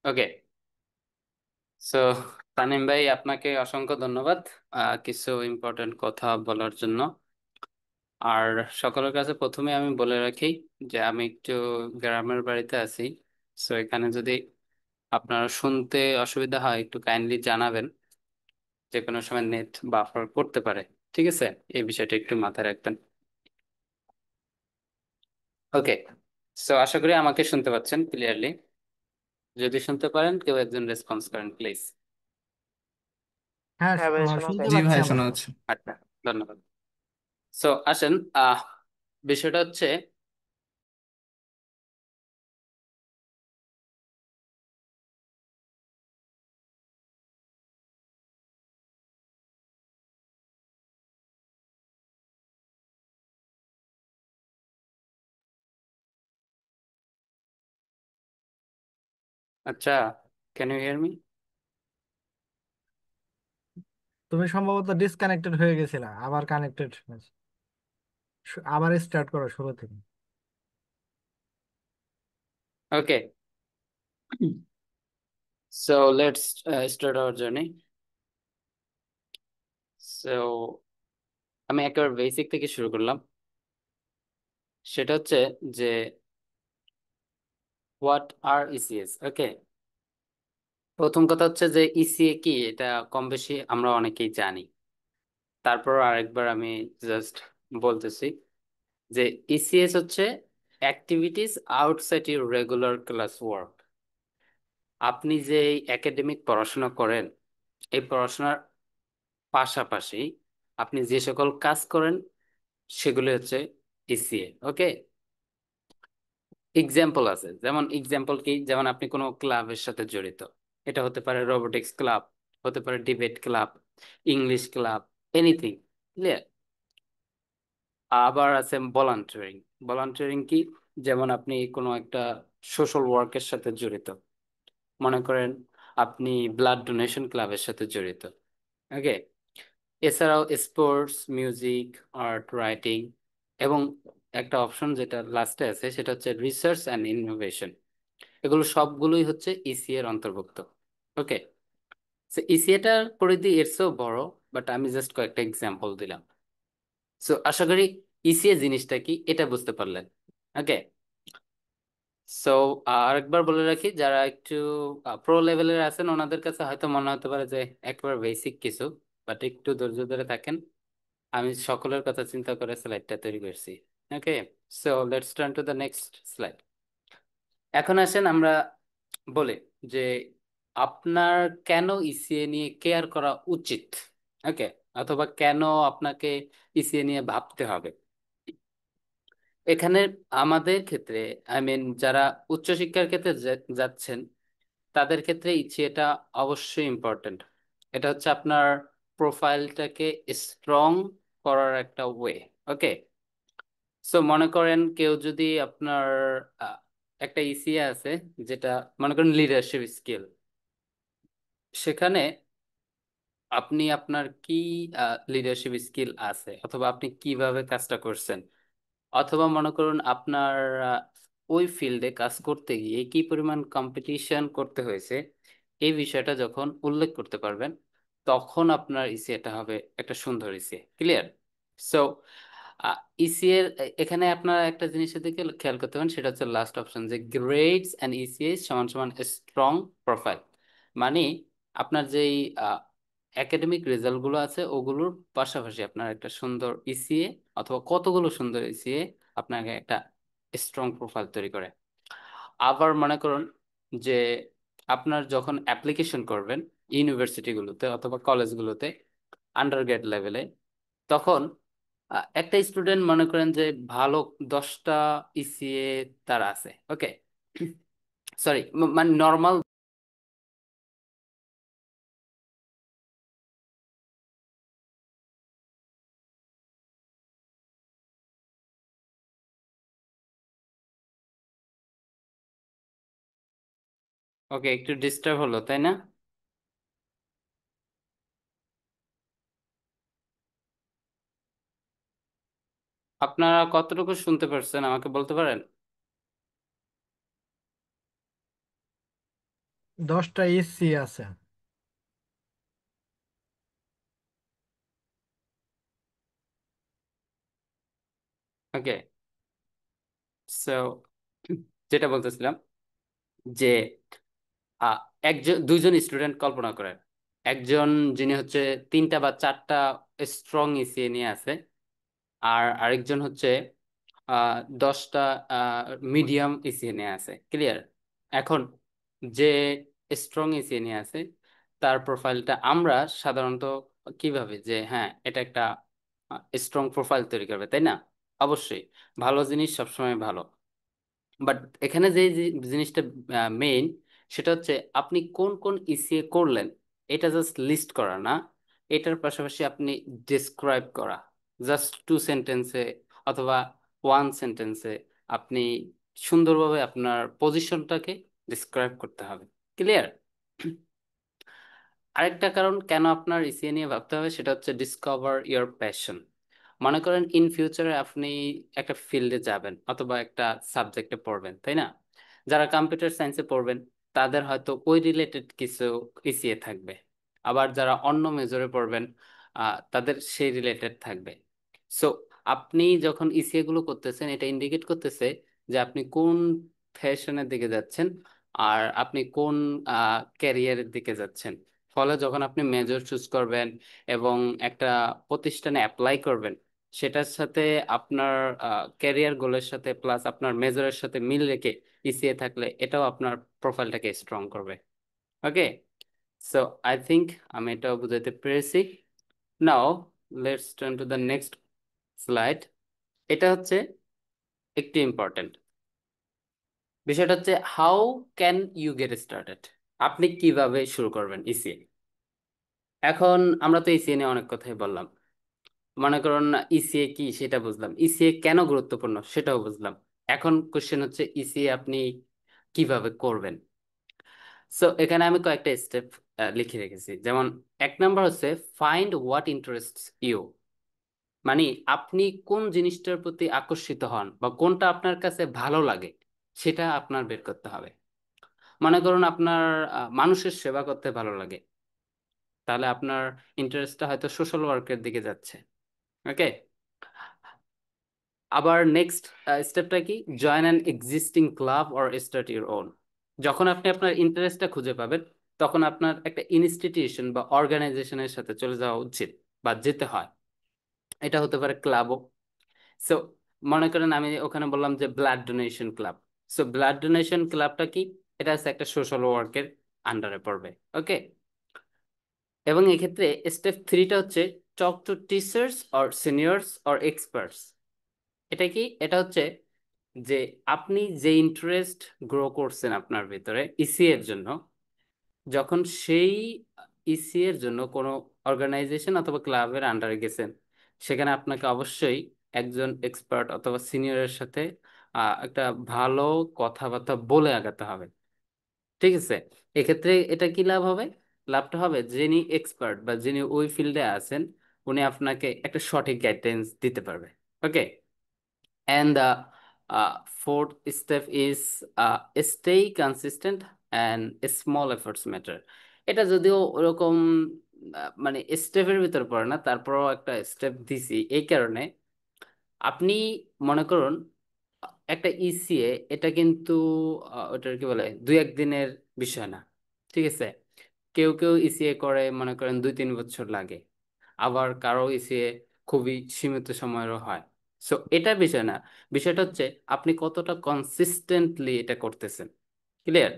ওকে। So Tanim ভাই, আপনাকে অসংখ্য ধন্যবাদ কিছু ইম্পর্টেন্ট কথা বলার জন্য। আর সকলের কাছে প্রথমে আমি বলে রাখি যে আমি একটু গ্রামের বাড়িতে আছি। সো এখানে যদি আপনার শুনতে অসুবিধা হয় একটু কাইন্ডলি জানাবেন। যে কোনো সময় নেট বাফার করতে পারে। ঠিক আছে, এই বিষয়টা একটু মাথায় রাখবেন। ওকে। সো আশা করি আমাকে শুনতে পাচ্ছেন ক্লিয়ারলি। যদি শুনতে পারেন কেউ একজন রেসপন্স করেন প্লিজ। হ্যাঁ, হ্যাঁ ভাই, শোনা শুনতে যাচ্ছে। জি পাচ্ছি ভাই, আমরা। শোনা যাচ্ছে। আচ্ছা, ধন্যবাদ। সো আসেন, বিষয়টা হচ্ছে, আচ্ছা, ক্যান ইউ হিয়ার মি? তুমি সম্ভবত ডিসকানেক্টেড হয়ে গেছিলা, আবার কানেক্টেড। আবার স্টার্ট করো শুরু থেকে। Okay, so let's start our journey. So আমি একেবারে বেসিক থেকে শুরু করলাম। সেটা হচ্ছে যে হোয়াট আর ইসিএস। ওকে, প্রথম কথা হচ্ছে যে ইসিএ কি, এটা কম বেশি আমরা অনেকেই জানি। তারপর আরেকবার আমি জাস্ট বলতেছি যে ইসিএস হচ্ছে activities outside your regular class work. আপনি যে একাডেমিক পড়াশোনা করেন, এই পড়াশোনার পাশাপাশি আপনি যে সকল কাজ করেন সেগুলো হচ্ছে ইসিএ। ওকে, এক্সাম্পল আছে, যেমন এক্সাম্পল কি, যেমন আপনি কোনো ক্লাবের সাথে জড়িত। এটা হতে পারে রোবোটিক্স ক্লাব, হতে পারে debate club, English club, anything. Clear? আবার আছে ভলান্টিয়ারিং। ভলান্টিয়ারিং কি, যেমন আপনি কোনো একটা সোশ্যাল ওয়ার্কের সাথে জড়িত। মনে করেন আপনি ব্লাড ডোনেশন ক্লাবের সাথে জড়িত। ওকে, এছাড়াও স্পোর্টস, মিউজিক, আর্ট, রাইটিং, এবং একটা অপশন যেটা লাস্টে আছে সেটা হচ্ছে রিসার্চ অ্যান্ড ইনোভেশন। এগুলো সবগুলোই হচ্ছে ইসি এর অন্তর্ভুক্ত। ওকে, ইসিএটার পরিধি এর চেয়েও বড়, বাট আমি জাস্ট কয়েকটা এক্সাম্পল দিলাম। সো আশা করি ইসিএ জিনিসটা কি এটা বুঝতে পারলেন। ওকে, সো আরেকবার বলে রাখি, যারা একটু প্রো লেভেলের আছেন ওনাদের কাছে হয়তো মনে হতে পারে যে একবার বেসিক কিছু, বাট একটু ধৈর্য ধরে থাকেন। আমি সকলের কথা চিন্তা করে স্লাইডটা তৈরি করছি। Okay, so let's turn to the next slide. এখন আসেন আমরা বলি যে আপনার কেন ইসিএ নিয়ে কেয়ার করা উচিত। ওকে, অথবা কেন আপনাকে ইসিএ নিয়ে ভাবতে হবে। এখানে আমাদের ক্ষেত্রে, আই মিন যারা উচ্চশিক্ষার ক্ষেত্রে যাচ্ছেন তাদের ক্ষেত্রে ইসিএটা অবশ্যই ইম্পর্টেন্ট। এটা হচ্ছে আপনার প্রোফাইলটাকে স্ট্রং করার একটা ওয়ে। ওকে, সো মনে করেন কেউ যদি আপনার আহ, একটা ইসিএ আছে যেটা, মনে করেন লিডারশিপ স্কিল, সেখানে আপনি আপনার কি লিডারশিপ স্কিল আছে, অথবা আপনি কিভাবে কাজটা করছেন, অথবা মনে করুন আপনার আহ, ওই ফিল্ডে কাজ করতে গিয়ে কি পরিমাণ কম্পিটিশন করতে হয়েছে, এই বিষয়টা যখন উল্লেখ করতে পারবেন তখন আপনার ইসিএটা হবে একটা সুন্দর ইসিএ। ক্লিয়ার? সো ইসিএর এখানে আপনার একটা জিনিসের দিকে খেয়াল করতে পারেন, সেটা হচ্ছে লাস্ট অপশন, যে গ্রেডস অ্যান্ড ইসিএ সমান সমান স্ট্রং প্রোফাইল। মানে আপনার যেই একাডেমিক রেজাল্টগুলো আছে ওগুলোর পাশাপাশি আপনার একটা সুন্দর ইসিএ, অথবা কতগুলো সুন্দর ইসিএ আপনাকে একটা স্ট্রং প্রোফাইল তৈরি করে। আবার মনে করুন যে আপনার যখন অ্যাপ্লিকেশন করবেন ইউনিভার্সিটিগুলোতে অথবা কলেজগুলোতে আন্ডার গ্রেড লেভেলে, তখন একটা স্টুডেন্ট মনে করেন যে ভালো 10টা ইসিএ তার আছে। ওকে, সরি, মানে নর্মাল। ওকে, একটু ডিস্টার্ব হলো তাই না? আপনারা কতটুকু শুনতে পারছেন আমাকে বলতে পারেন? 10টা এসি আছে। ওকে, সো যেটা বলতেছিলাম যে আহ, একজন দুইজন স্টুডেন্ট কল্পনা করেন, একজন যিনি হচ্ছে 3টা বা 4টা স্ট্রং ইসিএ নিয়ে আছে, আর আরেকজন হচ্ছে 10টা মিডিয়াম ইসিএ নিয়ে আছে। ক্লিয়ার? এখন যে স্ট্রং ইসিএ নিয়ে আছে তার প্রোফাইলটা আমরা সাধারণত কিভাবে যে হ্যাঁ এটা একটা স্ট্রং প্রোফাইল তৈরি করবে, তাই না? অবশ্যই ভালো জিনিস সবসময় ভালো, বাট এখানে যে যে জিনিসটা মেইন, সেটা হচ্ছে আপনি কোন কোন ইসিএ করলেন এটা জাস্ট লিস্ট করা না, এটার পাশাপাশি আপনি ডিসক্রাইব করা। জাস্ট 2 সেন্টেন্সে অথবা 1 সেন্টেন্সে আপনি সুন্দরভাবে আপনার পজিশনটাকে ডিসক্রাইব করতে হবে। ক্লিয়ার? আরেকটা কারণ কেন আপনার ইসিএ নিয়ে ভাবতে হবে সেটা হচ্ছে ডিসকভার ইওর প্যাশন। মনে করেন ইন ফিউচারে আপনি একটা ফিল্ডে যাবেন অথবা একটা সাবজেক্টে পড়বেন, তাই না? যারা কম্পিউটার সায়েন্সে পড়বেন তাদের হয়তো ওই রিলেটেড কিছু ইসিএ থাকবে, আবার যারা অন্য মেজরে পড়বেন তাদের সেই রিলেটেড থাকবে। সো আপনি যখন ইসিএ গুলো করতেছেন এটা ইন্ডিকেট করতেছে যে আপনি কোন ফ্যাশনের দিকে যাচ্ছেন আর আপনি কোন ক্যারিয়ারের দিকে যাচ্ছেন। ফলে যখন আপনি মেজর চুজ করবেন এবং একটা প্রতিষ্ঠানে অ্যাপ্লাই করবেন, সেটার সাথে আপনার ক্যারিয়ার গোলের সাথে প্লাস আপনার মেজরের সাথে মিল রেখে ইসিএ থাকলে এটাও আপনার প্রোফাইলটাকে স্ট্রং করবে। ওকে, সো আই থিংক আমি এটাও বুঝাইতে পেরেছি। Now let's turn to the next slide. এটা হচ্ছে একটি ইম্পর্টেন্ট বিষয়টা হচ্ছে how can you get started. আপনি কিভাবে শুরু করবেন ইসিএ? এখন আমরা তো ইসিএ নিয়ে অনেক কথাই বললাম, মনে করুন ইসিএ কি সেটা বুঝলাম, ইসিএ কেন গুরুত্বপূর্ণ সেটাও বুঝলাম। এখন কোশ্চেন হচ্ছে ইসিএ আপনি কিভাবে করবেন। সো এখানে আমি কয়েকটা স্টেপ লিখে রেখেছি, যেমন 1 নাম্বার হচ্ছে ফাইন্ড হোয়াট ইন্টারেস্টস ইউ। মানে আপনি কোন জিনিসটার প্রতি আকর্ষিত হন বা কোনটা আপনার কাছে ভালো লাগে সেটা আপনার বের করতে হবে। মনে করুন আপনার মানুষের সেবা করতে ভালো লাগে, তাহলে আপনার ইন্টারেস্টটা হয়তো সোশ্যাল ওয়ার্কের দিকে যাচ্ছে। ওকে, আবার নেক্সট স্টেপটা কি, join an existing club or start your own. যখন আপনি আপনার ইন্টারেস্টটা খুঁজে পাবেন তখন আপনার একটা ইনস্টিটিউশন বা অর্গানাইজেশনের সাথে চলে যাওয়া উচিত বা যেতে হয়। এটা হতে পারে ক্লাবও। সো মনে করেন আমি ওখানে বললাম যে blood donation club. So blood donation ক্লাবটা কি, এটা হচ্ছে একটা সোশ্যাল ওয়ার্কের আন্ডারে পড়বে। ওকে, এবং এক্ষেত্রে স্টেপ 3টা হচ্ছে talk to teachers or seniors or experts. এটা কি, এটা হচ্ছে যে আপনি যে ইন্টারেস্ট গ্রো করছেন আপনার ভিতরে ইসি এর জন্য, যখন সেই ইসি এর জন্য কোনো অর্গানাইজেশন অথবা ক্লাবের আন্ডারে গেছেন, সেখানে আপনাকে অবশ্যই একজন এক্সপার্ট অথবা সিনিয়রের সাথে একটা ভালো কথাবার্তা বলে আগাতে হবে। ঠিক আছে? এক্ষেত্রে এটা কি লাভ হবে? লাভটা হবে যিনি এক্সপার্ট বা যিনি ওই ফিল্ডে আছেন উনি আপনাকে একটা সঠিক গাইডেন্স দিতে পারবে। ওকে, and the fourth step is stay consistent and small efforts matter. এটা যদিও ওরকম মানে স্টেপের ভিতর পড়ে না, তারপরও একটা স্টেপ দিছি এই কারণে। আপনি মনে করুন একটা ইসিএ এটা কিন্তু ওটার কি বলে 2-1 দিনের বিষয় না। ঠিক আছে? কেউ কেউ ইসিএ করে মনে করেন 2-3 বছর লাগে, আবার কারো ইসিএ খুবই সীমিত সময়েরও হয়। সো এটা বিষয় না, বিষয়টা হচ্ছে আপনি কতটা কনসিস্টেন্টলি এটা করতেছেন। ক্লিয়ার?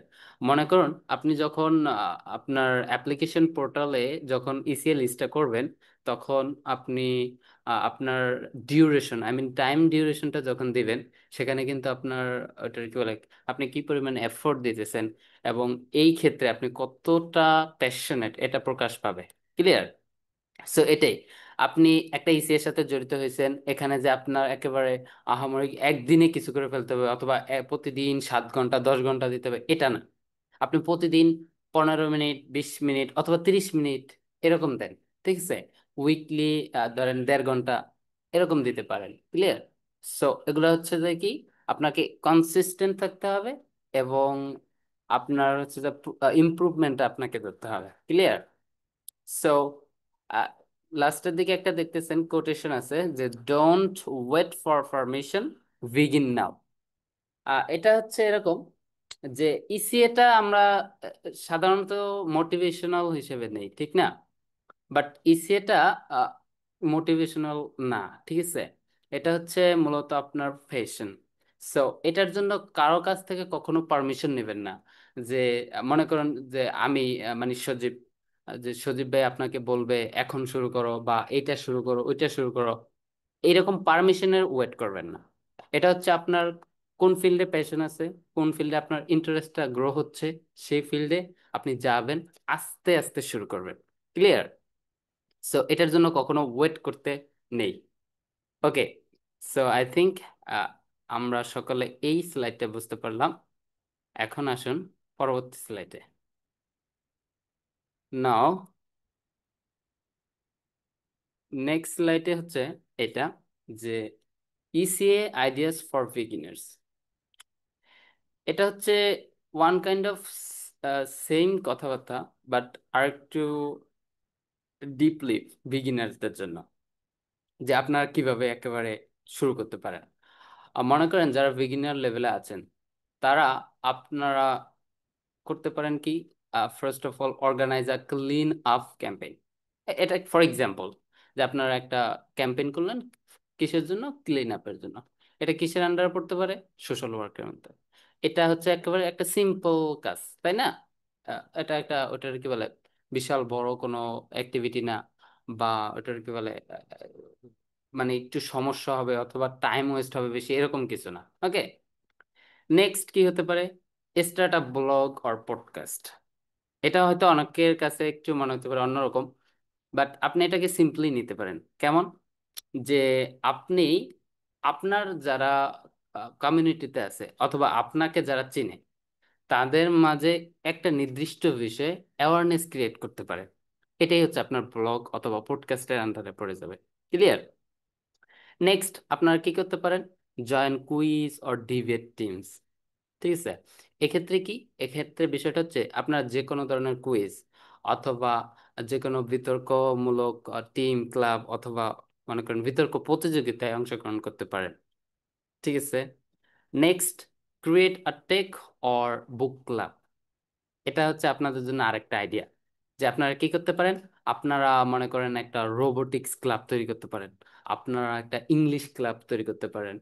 মনে করুন আপনি যখন আপনার অ্যাপ্লিকেশন পোর্টালে যখন ইসিএল লিস্টটা করবেন তখন আপনি আপনার ডিউরেশন আই মিন টাইম ডিউরেশনটা যখন দিবেন সেখানে কিন্তু আপনার ওটার কি বলে আপনি কি পরিমাণ এফোর্ট দিতেছেন এবং এই ক্ষেত্রে আপনি কতটা প্যাশনেট এটা প্রকাশ পাবে। ক্লিয়ার? সো এটাই, আপনি একটা ইসি এর সাথে জড়িত হয়েছেন এখানে যে আপনার একেবারে আহামরি একদিনে কিছু করে ফেলতে হবে অথবা প্রতিদিন 7 ঘন্টা 10 ঘন্টা দিতে হবে এটা না। আপনি প্রতিদিন 15 মিনিট 20 মিনিট অথবা 30 মিনিট এরকম দেন। ঠিক আছে? উইকলি ধরেন 1.5 ঘন্টা এরকম দিতে পারেন। ক্লিয়ার? সো এগুলো হচ্ছে যে কি, আপনাকে কনসিস্টেন্ট থাকতে হবে এবং আপনার হচ্ছে যে ইমপ্রুভমেন্ট আপনাকে করতে হবে। ক্লিয়ার? সো লাস্টের দিকে একটা দেখতেছেন কোটেশন আছে যে don't wait for permission, begin now. এটা হচ্ছে এরকম যে ইসিএটা আমরা সাধারণত মোটিভেশনাল হিসেবে নেই, ঠিক না? বাট ইসিএটা মোটিভেশনাল না, ঠিক আছে? এটা হচ্ছে মূলত আপনার ফ্যাশন। সো এটার জন্য কারো কাছ থেকে কখনো পারমিশন নেবেন না। যে মনে করেন যে আমি মানে সজীব, যে সজীব ভাই আপনাকে বলবে এখন শুরু করো বা এইটা শুরু করো ওইটা শুরু করো, এইরকম পারমিশনের ওয়েট করবেন না। এটা হচ্ছে আপনার কোন ফিল্ডে প্যাশন আছে, কোন ফিল্ডে আপনার ইন্টারেস্টটা গ্রো হচ্ছে, সেই ফিল্ডে আপনি যাবেন, আস্তে আস্তে শুরু করবেন। ক্লিয়ার? সো এটার জন্য কখনো ওয়েট করতে নেই। ওকে। সো আই থিংক আমরা সকলে এই স্লাইডটা বুঝতে পারলাম। এখন আসুন পরবর্তী স্লাইডে। নাও নেক্সট স্লাইডে হচ্ছে এটা, যে ইসিএ আইডিয়াস ফর বিগিনার্স। এটা হচ্ছে ওয়ান কাইন্ড অফ সেম কথাবার্তা, বাট আরেকটু ডিপলি বিগিনার্সদের জন্য, যে আপনারা কিভাবে একেবারে শুরু করতে পারেন। মনে করেন যারা বিগিনার লেভেলে আছেন, তারা আপনারা করতে পারেন কি, first of all organise a clean up campaign. এটা ফর এক্সাম্পল, যে আপনারা একটা ক্যাম্পেইন করলেন কিসের জন্য, ক্লিন আপের জন্য। এটা কিসের আন্ডারে পড়তে পারে, সোশ্যাল ওয়ার্কের মধ্যে। এটা হচ্ছে একেবারে একটা সিম্পল কাজ, তাই না? এটা একটা ওটার কি বলে বিশাল বড় কোনো অ্যাক্টিভিটি না, বা ওটার কি বলে মানে একটু সমস্যা হবে অথবা টাইম ওয়েস্ট হবে বেশি, এরকম কিছু না। ওকে। নেক্সট কি হতে পারে, start up blog or podcast. এটা হয়তো অনেকের কাছে একটু মনে হতে পারে অন্যরকম, বাট আপনি এটাকে সিম্পলি নিতে পারেন। কেমন? যে আপনি আপনার যারা কমিউনিটিতে আছে অথবা আপনাকে যারা চিনে, তাদের মাঝে একটা নির্দিষ্ট বিষয়ে অ্যাওয়ারনেস ক্রিয়েট করতে পারে। এটাই হচ্ছে আপনার ব্লগ অথবা পডকাস্টের আন্ডারে পড়ে যাবে। ক্লিয়ার? নেক্সট আপনারা কি করতে পারেন, join quiz or debate teams. ঠিক আছে? এক্ষেত্রে কি, এক্ষেত্রে বিষয়টা হচ্ছে আপনার যে কোনো ধরনের কুইজ অথবা যে কোনো বিতর্কমূলক টিম, ক্লাব অথবা মনে করেন বিতর্ক প্রতিযোগিতায় অংশগ্রহণ করতে পারেন। ঠিক আছে? Next, create a tech or book club. এটা হচ্ছে আপনাদের জন্য আরেকটা আইডিয়া, যে আপনারা কি করতে পারেন, আপনারা মনে করেন একটা রোবোটিক্স ক্লাব তৈরি করতে পারেন, আপনারা একটা ইংলিশ ক্লাব তৈরি করতে পারেন।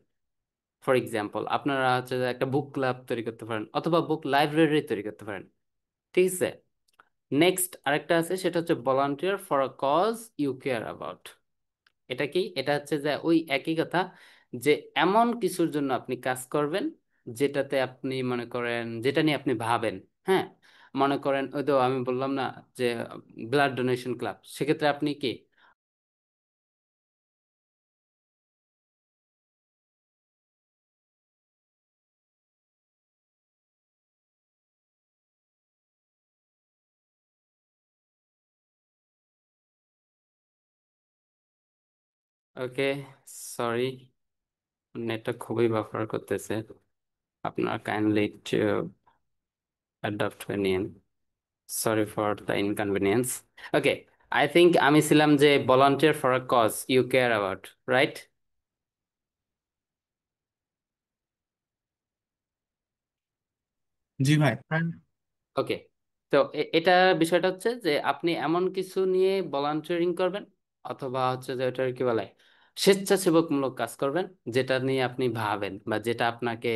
ফর এক্সাম্পল আপনারা হচ্ছে যে একটা বুক ক্লাব তৈরি করতে পারেন অথবা বুক লাইব্রেরি তৈরি করতে পারেন। ঠিক আছে? নেক্সট আরেকটা আছে, সেটা হচ্ছে volunteer for a cause you care about. এটা কি, এটা হচ্ছে যে ওই একই কথা, যে এমন কিছুর জন্য আপনি কাজ করবেন যেটাতে আপনি মনে করেন, যেটা নিয়ে আপনি ভাবেন। হ্যাঁ, মনে করেন ওই তো আমি বললাম না যে ব্লাড ডোনেশন ক্লাব, সেক্ষেত্রে আপনি কি। ওকে, সরি, নেটটা খুবই বাফার করতেছে, আপনার কাইন্ডলি অ্যাডাপ্ট হয়ে নিন। Sorry for the inconvenience. Okay, I think আমি ছিলাম যে volunteer for a cause you care about, right? জি ভাই। ওকে। তো এটা বিষয়টা হচ্ছে যে আপনি এমন কিছু নিয়ে ভলান্টিয়ারিং করবেন অথবা হচ্ছে যে ওটার কি বলে স্বেচ্ছাসেবকমূলক কাজ করবেন, যেটা নিয়ে আপনি ভাবেন বা যেটা আপনাকে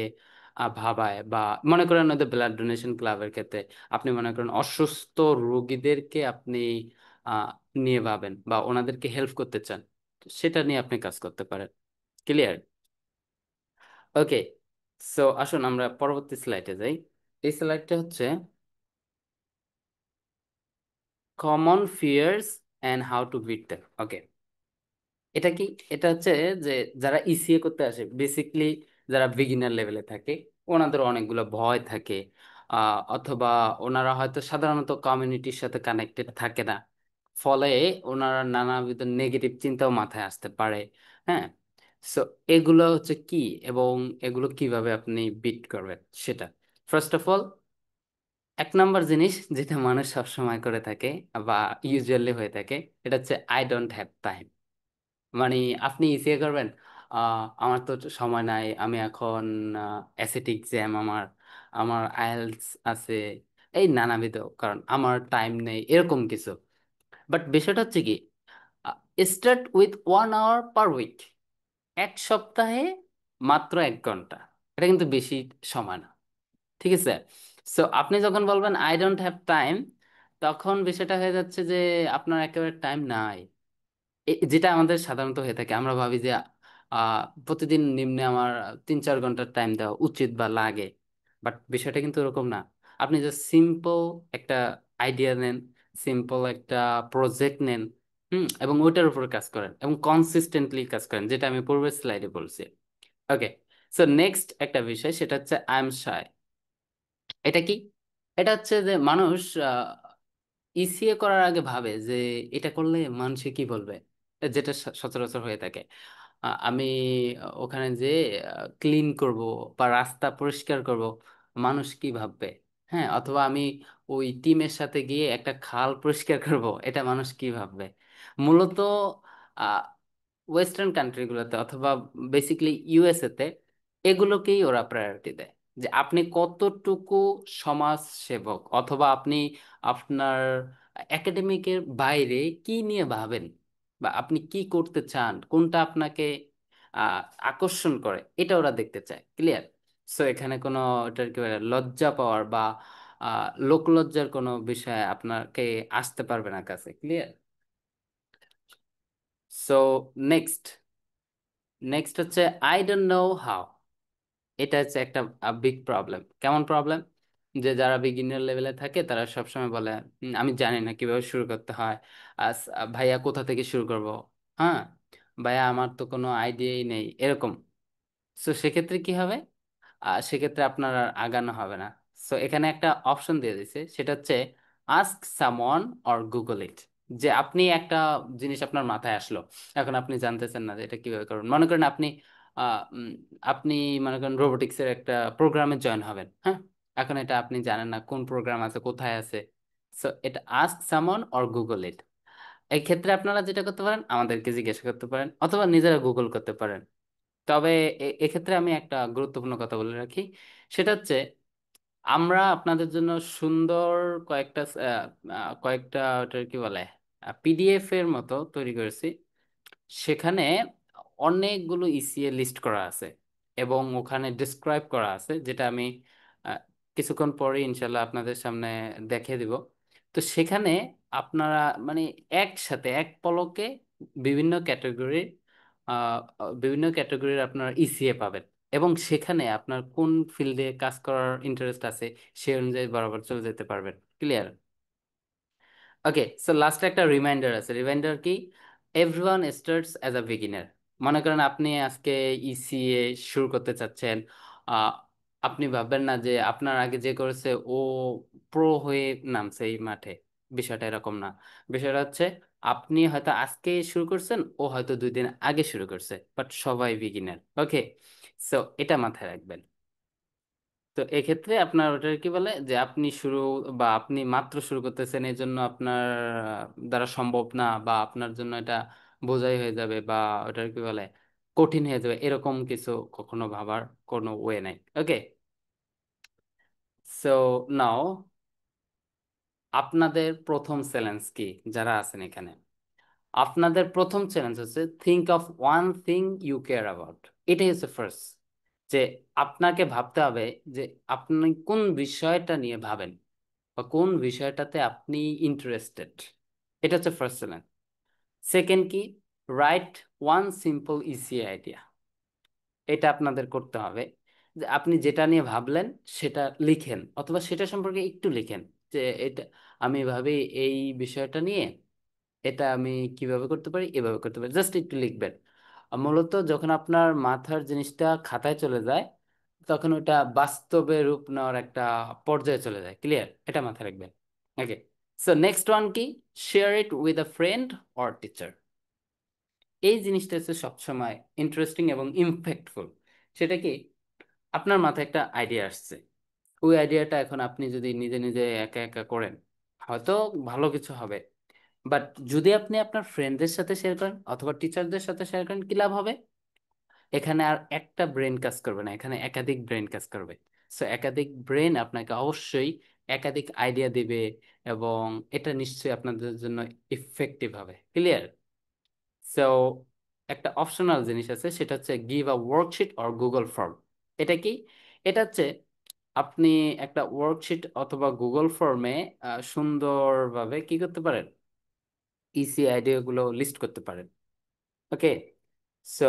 ভাবায়। বা মনে করেন ওদের ব্লাড ডোনেশন ক্লাবের ক্ষেত্রে আপনি মনে করেন অসুস্থ রোগীদেরকে আপনি আহ, নিয়ে ভাবেন বা ওনাদেরকে হেল্প করতে চান, তো সেটা নিয়ে আপনি কাজ করতে পারেন। ক্লিয়ার? ওকে। সো আসুন আমরা পরবর্তী স্লাইডে যাই। এই স্লাইডটা হচ্ছে common fears and how to beat them. Okay. এটা কি, এটা হচ্ছে যে যারা ইসিএ করতে আসে বেসিকলি, যারা বিগিনার লেভেলে থাকে, ওনাদের অনেকগুলো ভয় থাকে। অথবা ওনারা হয়তো সাধারণত কমিউনিটির সাথে কানেক্টেড থাকে না, ফলে ওনারা নানাবিধ নেগেটিভ চিন্তাও মাথায় আসতে পারে। হ্যাঁ। সো এগুলো হচ্ছে কি, এবং এগুলো কিভাবে আপনি বিট করবেন সেটা, ফার্স্ট অফ অল এক নাম্বার জিনিস যেটা মানুষ সবসময় করে থাকে বা ইউজুয়ালি হয়ে থাকে, এটা হচ্ছে আই ডোন্ট হ্যাভ টাইম। মানে আপনি ইসিএ করবেন, আমার তো সময় নাই, আমি এখন অ্যাসেট এক্সাম, আমার আমার আইএলটিএস আছে, এই নানাবিধ কারণ আমার টাইম নেই, এরকম কিছু। বাট বিষয়টা হচ্ছে কি, start with 1 hour per week, এক সপ্তাহে মাত্র 1 ঘন্টা। এটা কিন্তু বেশি সময় না, ঠিক আছে? সো আপনি যখন বলবেন আই ডোন্ট হ্যাভ টাইম, তখন বিষয়টা হয়ে যাচ্ছে যে আপনার একেবারে টাইম নাই। যেটা আমাদের সাধারণত হয়ে থাকে, আমরা ভাবি যে প্রতিদিন নিম্নে আমার 3-4 ঘন্টার টাইম দেওয়া উচিত বা লাগে। বাট বিষয়টা কিন্তু এরকম না। আপনি যে সিম্পল একটা আইডিয়া নেন, সিম্পল একটা প্রজেক্ট নেন, এবং ওইটার উপর কাজ করেন এবং কনসিস্টেন্টলি কাজ করেন, যেটা আমি পূর্বের স্লাইডে বলছি। ওকে, সো নেক্সট একটা বিষয়, সেটা হচ্ছে আই এম শাই। এটা কি? এটা হচ্ছে যে মানুষ ইসিএ করার আগে ভাবে যে এটা করলে মানুষে কি বলবে, যেটা সচরাচর হয়ে থাকে। আমি ওখানে যে ক্লিন করব বা রাস্তা পরিষ্কার করব, মানুষ কি ভাববে? হ্যাঁ, অথবা আমি ওই টিমের সাথে গিয়ে একটা খাল পরিষ্কার করব, এটা মানুষ কি ভাববে? মূলত ওয়েস্টার্ন কান্ট্রিগুলোতে অথবা বেসিক্যালি ইউএসএ তে এগুলোকেই ওরা প্রায়োরিটি দেয়, যে আপনি কতটুকু সমাজ সেবক, অথবা আপনি আপনার একাডেমিকের বাইরে কি নিয়ে ভাবেন, বা আপনি কি করতে চান, কোনটা আপনাকে আহ, আকর্ষণ করে, এটা ওরা দেখতে চায়। ক্লিয়ার? সো এখানে কোনো এটার কি বলে লজ্জা পাওয়ার বা লোকলজ্জার কোনো বিষয় আপনাকে আসতে পারবে না কাছে। ক্লিয়ার? সো নেক্সট নেক্সট হচ্ছে আই ডোন্ট নো হাউ। এটা হচ্ছে একটা বিগ প্রবলেম। কেমন প্রবলেম? যে যারা বিগিনার লেভেলে থাকে তারা সবসময় বলে, আমি জানি না কিভাবে শুরু করতে হয়, ভাইয়া কোথা থেকে শুরু করব, হ্যাঁ ভাইয়া আমার তো কোনো আইডিয়াই নেই, এরকম। সো সেক্ষেত্রে কি হবে? সেক্ষেত্রে আপনার আর আগানো হবে না। সো এখানে একটা অপশন দিয়ে দিছে, সেটা হচ্ছে আস্ক সামওয়ান অর গুগল ইট। যে আপনি একটা জিনিস আপনার মাথায় আসলো, এখন আপনি জানতেছেন না যে এটা কিভাবে করবেন। মনে করেন আপনি আহ, উম, আপনি মনে করেন রোবোটিক্সের একটা প্রোগ্রামে জয়েন হবেন, হ্যাঁ। এখন এটা আপনি জানেন না কোন প্রোগ্রাম আছে, কোথায় আছে। সো এটা আস্ক সামওয়ান অর গুগল ইট। এই ক্ষেত্রে আপনারা যেটা করতে পারেন, আমাদেরকে জিজ্ঞাসা করতে পারেন অথবা নিজেরা গুগল করতে পারেন। তবে এক্ষেত্রে আমি একটা গুরুত্বপূর্ণ কথা বলে রাখি, সেটা হচ্ছে আমরা আপনাদের জন্য সুন্দর কয়েকটা কয়েকটা ওটার কি বলে পিডিএফ এর মতো তৈরি করেছি। সেখানে অনেকগুলো ইসিএ লিস্ট করা আছে এবং ওখানে ডিসক্রাইব করা আছে, যেটা আমি আহ, কিছুক্ষণ পরে ইনশাল্লাহ আপনাদের সামনে দেখিয়ে দিব। তো সেখানে আপনারা মানে একসাথে এক পলকে বিভিন্ন ক্যাটাগরির বিভিন্ন ক্যাটাগরির আপনার ইসিএ পাবেন, এবং সেখানে আপনার কোন ফিল্ডে কাজ করার ইন্টারেস্ট আছে সে অনুযায়ী বরাবর চলে যেতে পারবেন। ক্লিয়ার? ওকে, সো লাস্টে একটা রিমাইন্ডার আছে। রিমাইন্ডার কি? Everyone starts as a beginner. মনে করেন আপনি আজকে ইসিএ শুরু করতে চাচ্ছেন, আহ, আপনি ভাববেন না যে আপনার আগে যে করেছে ও প্রো হয়ে নামছে এই মাঠে। বিষয়টা এরকম না। বিষয়টা হচ্ছে আপনি হয়তো আজকে শুরু করছেন, ও হয়তো 2 দিন আগে শুরু করছে, বাট সবাই বিগিনার। ওকে, সো এটা মাথায় রাখবেন। তো এক্ষেত্রে আপনার ওটা কি বলে যে আপনি শুরু বা আপনি মাত্র শুরু করতেছেন, এই জন্য আপনার দ্বারা সম্ভব না, বা আপনার জন্য এটা বোঝাই হয়ে যাবে, বা ওটা কি বলে কঠিন হয়ে যাবে, এরকম কিছু কখনো ভাবার কোনো ওয়ে নাই। ওকে, সো নাও আপনাদের প্রথম চ্যালেঞ্জ কি, যারা আছেন এখানে, আপনাদের প্রথম চ্যালেঞ্জ হচ্ছে think of one thing you care about. এটাই হচ্ছে ফার্স্ট, যে আপনাকে ভাবতে হবে যে আপনি কোন বিষয়টা নিয়ে ভাবেন বা কোন বিষয়টাতে আপনি ইন্টারেস্টেড। এটা হচ্ছে ফার্স্ট চ্যালেঞ্জ। সেকেন্ড কি? Right one simple EC idea. এটা আপনাদের করতে হবে, যে আপনি যেটা নিয়ে ভাবলেন সেটা লিখেন, অথবা সেটা সম্পর্কে একটু লিখেন, যে এটা আমি ভাবি এই বিষয়টা নিয়ে, এটা আমি কিভাবে করতে পারি, এভাবে করতে পারি, জাস্ট একটু লিখবেন। আর মূলত যখন আপনার মাথার জিনিসটা খাতায় চলে যায়, তখন ওটা বাস্তবে রূপ নেওয়ার একটা পর্যায়ে চলে যায়। ক্লিয়ার? এটা মাথায় রাখবেন। ওকে, সো নেক্সট ওয়ান কি? Share it with a friend or teacher. এই জিনিসটা হচ্ছে সবসময় ইন্টারেস্টিং এবং ইমপ্যাক্টফুল। সেটা কি? আপনার মাথায় একটা আইডিয়া আসছে, ওই আইডিয়াটা এখন আপনি যদি নিজে নিজে একা একা করেন, হয়তো ভালো কিছু হবে, বাট যদি আপনি আপনার ফ্রেন্ডদের সাথে শেয়ার করেন অথবা টিচারদের সাথে শেয়ার করেন, কি লাভ হবে? এখানে আর একটা ব্রেন কাজ করবে না, এখানে একাধিক ব্রেন কাজ করবে। সো একাধিক ব্রেন আপনাকে অবশ্যই একাধিক আইডিয়া দিবে, এবং এটা নিশ্চয়ই আপনাদের জন্য ইফেক্টিভ হবে। ক্লিয়ার? সো একটা অপশনাল জিনিস আছে, সেটা হচ্ছে give a worksheet or Google form. এটা কি? এটা হচ্ছে আপনি একটা ওয়ার্কশিট অথবা গুগল ফর্মে সুন্দরভাবে কি করতে পারেন, ইসি আইডিয়া গুলো লিস্ট করতে পারেন। ওকে। সো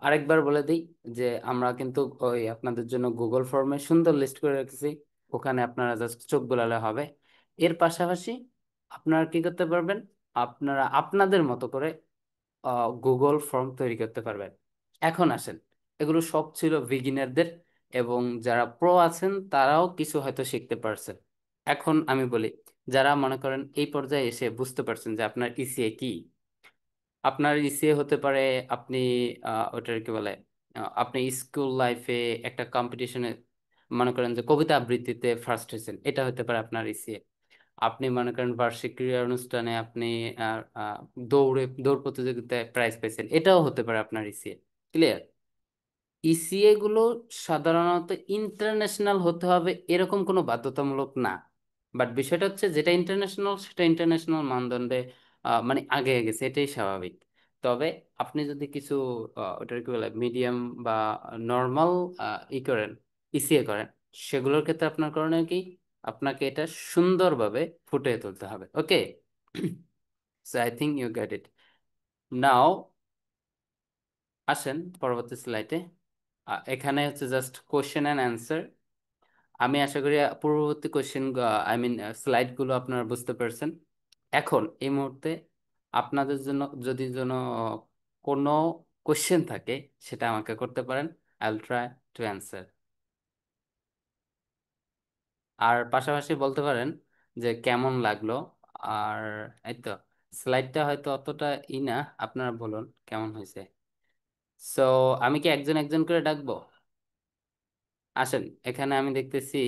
আরেকবার বলে দিই যে আমরা কিন্তু ওই আপনাদের জন্য গুগল ফর্মে সুন্দর লিস্ট করে রেখেছি, ওখানে আপনারা জাস্ট চোখ বোলালে হবে। এর পাশাপাশি আপনারা কি করতে পারবেন, আপনারা আপনাদের মতো করে গুগল ফর্ম তৈরি করতে পারবেন। এখন আসেন, এগুলো সব ছিল বিগিনারদের, এবং যারা প্রো আছেন তারাও কিছু হয়তো শিখতে পারছেন। এখন আমি বলি, যারা মনে করেন এই পর্যায়ে এসে বুঝতে পারছেন যে আপনার ইসিএ কি। আপনার ইসিএ হতে পারে আপনি ওটার কি বলে, আপনি স্কুল লাইফে একটা কম্পিটিশনে মনে করেন যে কবিতা আবৃত্তিতে ফার্স্ট হয়েছেন, এটা হতে পারে আপনার ইসিএ। আপনি মনে করেন বার্ষিক ক্রীড়া অনুষ্ঠানে আপনি দৌড় প্রতিযোগিতায় প্রাইজ পেয়েছেন, এটাও হতে পারে আপনার ইসিএ। ক্লিয়ার? ইসিএ গুলো সাধারণত ইন্টারন্যাশনাল হতে হবে এরকম কোনো বাধ্যতামূলক না, বাট বিষয়টা হচ্ছে যেটা ইন্টারন্যাশনাল সেটা ইন্টারন্যাশনাল মানদণ্ডে মানে আগে গেছে, এটাই স্বাভাবিক। তবে আপনি যদি কিছু ওটার কি বলে মিডিয়াম বা নর্মাল ই করেন, ইসিএ করেন, সেগুলোর ক্ষেত্রে আপনার করণীয় কি, আপনাকে এটা সুন্দরভাবে ফুটিয়ে তুলতে হবে। Okay. So I think you get it now. আসেন পরবর্তী স্লাইডে। এখানে হচ্ছে জাস্ট কোশ্চেন অ্যান্ড অ্যান্সার। আমি আশা করি পূর্ববর্তী কোশ্চেন আই মিন স্লাইডগুলো আপনারা বুঝতে পারছেন। এখন এই মুহূর্তে আপনাদের জন্য যদি কোনো কোশ্চেন থাকে, সেটা আমাকে করতে পারেন। I will try to answer. আর পাশাপাশি বলতে পারেন যে কেমন লাগলো। আর এই তো, স্লাইডটা হয়তো অতটা ই না, আপনারা বলুন কেমন হয়েছে। সো আমি কি একজন একজন করে ডাকবো? আসেন, এখানে আমি দেখতেছি